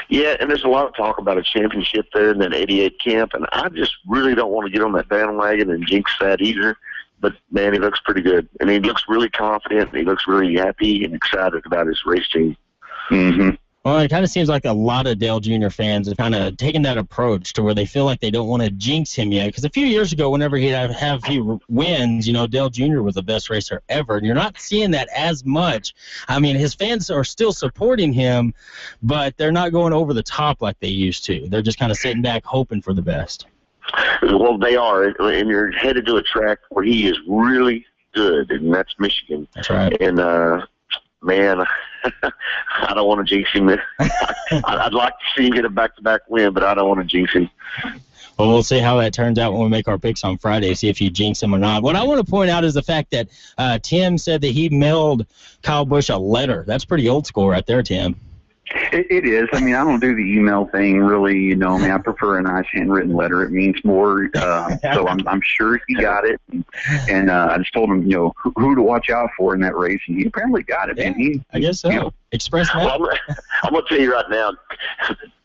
Yeah, and there's a lot of talk about a championship there in that 88 camp, and I just really don't want to get on that bandwagon and jinx that either. But, man, he looks pretty good. And he looks really confident, and he looks really happy and excited about his race team. Mm-hmm. Well, it kind of seems like a lot of Dale Jr. fans have kind of taken that approach to where they feel like they don't want to jinx him yet. Because a few years ago, whenever he wins, Dale Jr. was the best racer ever. And you're not seeing that as much. I mean, his fans are still supporting him, but they're not going over the top like they used to. They're just kind of sitting back hoping for the best. Well, they are. And you're headed to a track where he is really good, and that's Michigan. That's right. And, man, I don't want to jinx him. I'd like to see him get a back-to-back win, but I don't want to jinx him. Well, we'll see how that turns out when we make our picks on Friday, see if you jinx him or not. What I want to point out is the fact that Tim said that he mailed Kyle Busch a letter. That's pretty old school right there, Tim. It is. I mean, I don't do the email thing really. I prefer a nice handwritten letter. It means more. So I'm sure he got it. And I just told him, who to watch out for in that race, and he apparently got it. Yeah, and I guess so. Express that. Well, I'm going to tell you right now,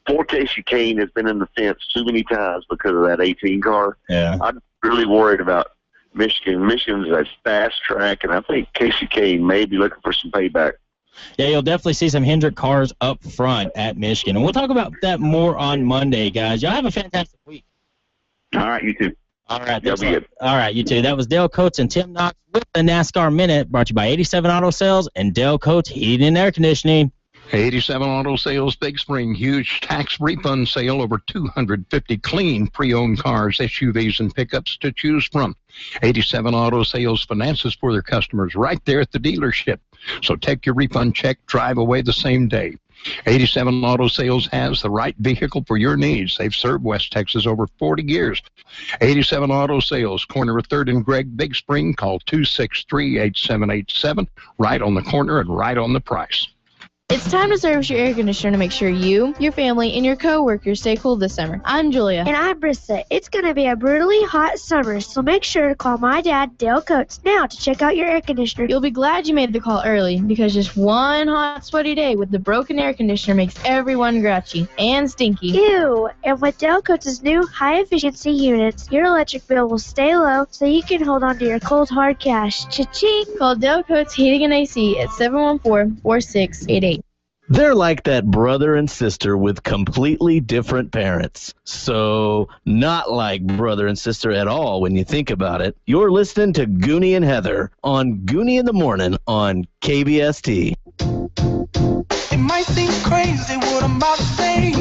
poor Casey Kane has been in the fence too many times because of that 18 car. Yeah. I'm really worried about Michigan. Michigan's a fast track, and I think Casey Kane may be looking for some payback. Yeah, you'll definitely see some Hendrick cars up front at Michigan. And we'll talk about that more on Monday, guys. Y'all have a fantastic week. All right, you too. All right. That'll be good. All right, you too. That was Dale Coates and Tim Knox with the NASCAR Minute, brought to you by 87 Auto Sales and Dale Coates Heating and Air Conditioning. 87 Auto Sales Big Spring, huge tax refund sale, over 250 clean pre-owned cars, SUVs, and pickups to choose from. 87 Auto Sales finances for their customers right there at the dealership. So take your refund check, drive away the same day. 87 Auto Sales has the right vehicle for your needs. They've served West Texas over 40 years. 87 Auto Sales, corner of 3rd and Gregg, Big Spring. Call 263-8787, right on the corner and right on the price. It's time to service your air conditioner to make sure you, your family, and your co-workers stay cool this summer. I'm Julia. And I'm Brissa. It's going to be a brutally hot summer, so make sure to call my dad, Dale Coates, now to check out your air conditioner. You'll be glad you made the call early, because just one hot, sweaty day with the broken air conditioner makes everyone grouchy and stinky. Ew! And with Dale Coates' new high-efficiency units, your electric bill will stay low so you can hold on to your cold, hard cash. Cha-ching! Call Dale Coates Heating and AC at 714-4688. They're like that brother and sister with completely different parents. So, not like brother and sister at all when you think about it. You're listening to Gooney and Heather on Gooney in the Morning on KBST. It might seem crazy what I'm about to say.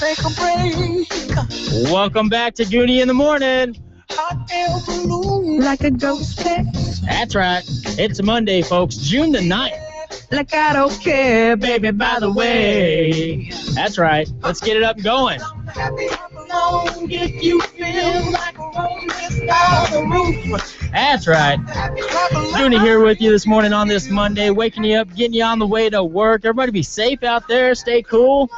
take a break. Welcome back to Gooney in the Morning. Hot air balloon like a ghost pet. That's right. It's Monday, folks. June the 9th. Like I don't care, baby, by the way. That's right. Let's get it up and going. If you feel like rolling down the roof. That's right. Gooney here with you this morning on this Monday, waking you up, getting you on the way to work. Everybody be safe out there. Stay cool.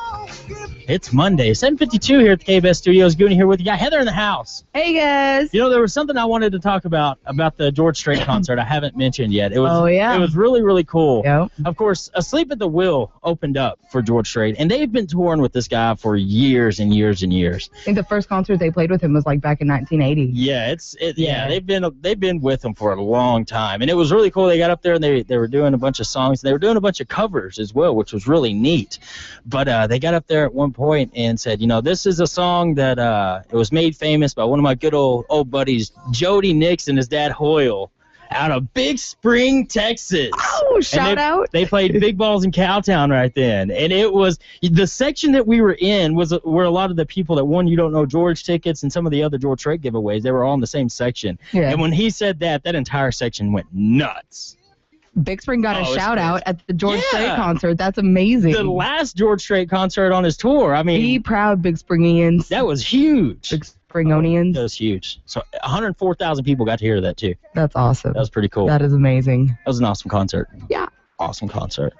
It's Monday, 7:52 here at the KBS Studios. Gooney here with you. Got Heather in the house. Hey, guys. You know, there was something I wanted to talk about the George Strait concert I haven't mentioned yet. It was, It was really, really cool. Yep. Of course, Asleep at the Wheel opened up for George Strait, and they've been touring with this guy for years and years and years. I think the first concert they played with him was like back in 1980. Yeah, they've been with him for a long time, and it was really cool. They got up there and they were doing a bunch of songs. They were doing a bunch of covers as well, which was really neat. But they got up there at one point and said, you know, this is a song that it was made famous by one of my good old buddies, Jody Nix and his dad Hoyle, out of Big Spring, Texas. Oh, shout out. They played Big Balls in Cowtown right then. And it was the section that we were in were a lot of the people that won You Don't Know George tickets and some of the other George Strait giveaways. They were all in the same section. Yeah. And when he said that entire section went nuts. Big Spring got a shout out at the George Strait concert. That's amazing. The last George Strait concert on his tour. I mean, be proud, Big Springians. That was huge. Big Springonians. That was huge. So 104,000 people got to hear that too. That's awesome. That was pretty cool. That is amazing. That was an awesome concert. Yeah. Awesome concert.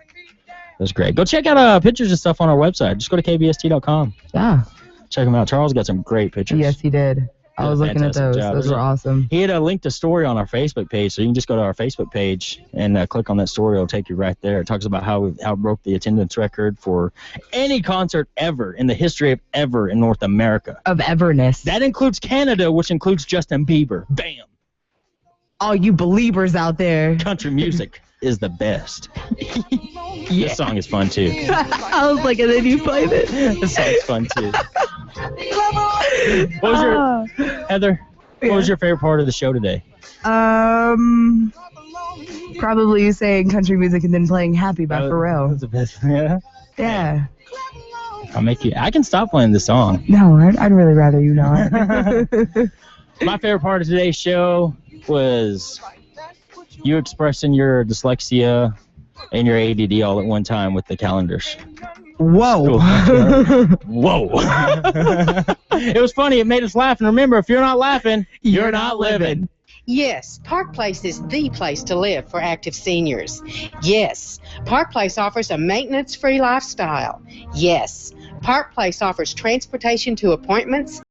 It was great. Go check out pictures and stuff on our website. Just go to kbst.com. Yeah. Check them out. Charles got some great pictures. Yes, he did. I was looking at those. Those were awesome. He had linked a story on our Facebook page, so you can just go to our Facebook page and click on that story. It'll take you right there. It talks about how it broke the attendance record for any concert ever in the history of ever in North America. Of everness. That includes Canada, which includes Justin Bieber. Bam! All you believers out there. Country music is the best. Yeah. This song is fun, too. I was like, and then you played it. This song's fun, too. What was your, Heather, what was your favorite part of the show today? Probably you saying country music and then playing Happy by Pharrell. That's the best. Yeah? Yeah. I can stop playing the song. No, I'd really rather you not. My favorite part of today's show was you expressing your dyslexia and your ADD all at one time with the calendars. Whoa. Whoa. It was funny. It made us laugh. And remember, if you're not laughing, you're not living. Yes, Park Place is the place to live for active seniors. Yes, Park Place offers a maintenance-free lifestyle. Yes, Park Place offers transportation to appointments,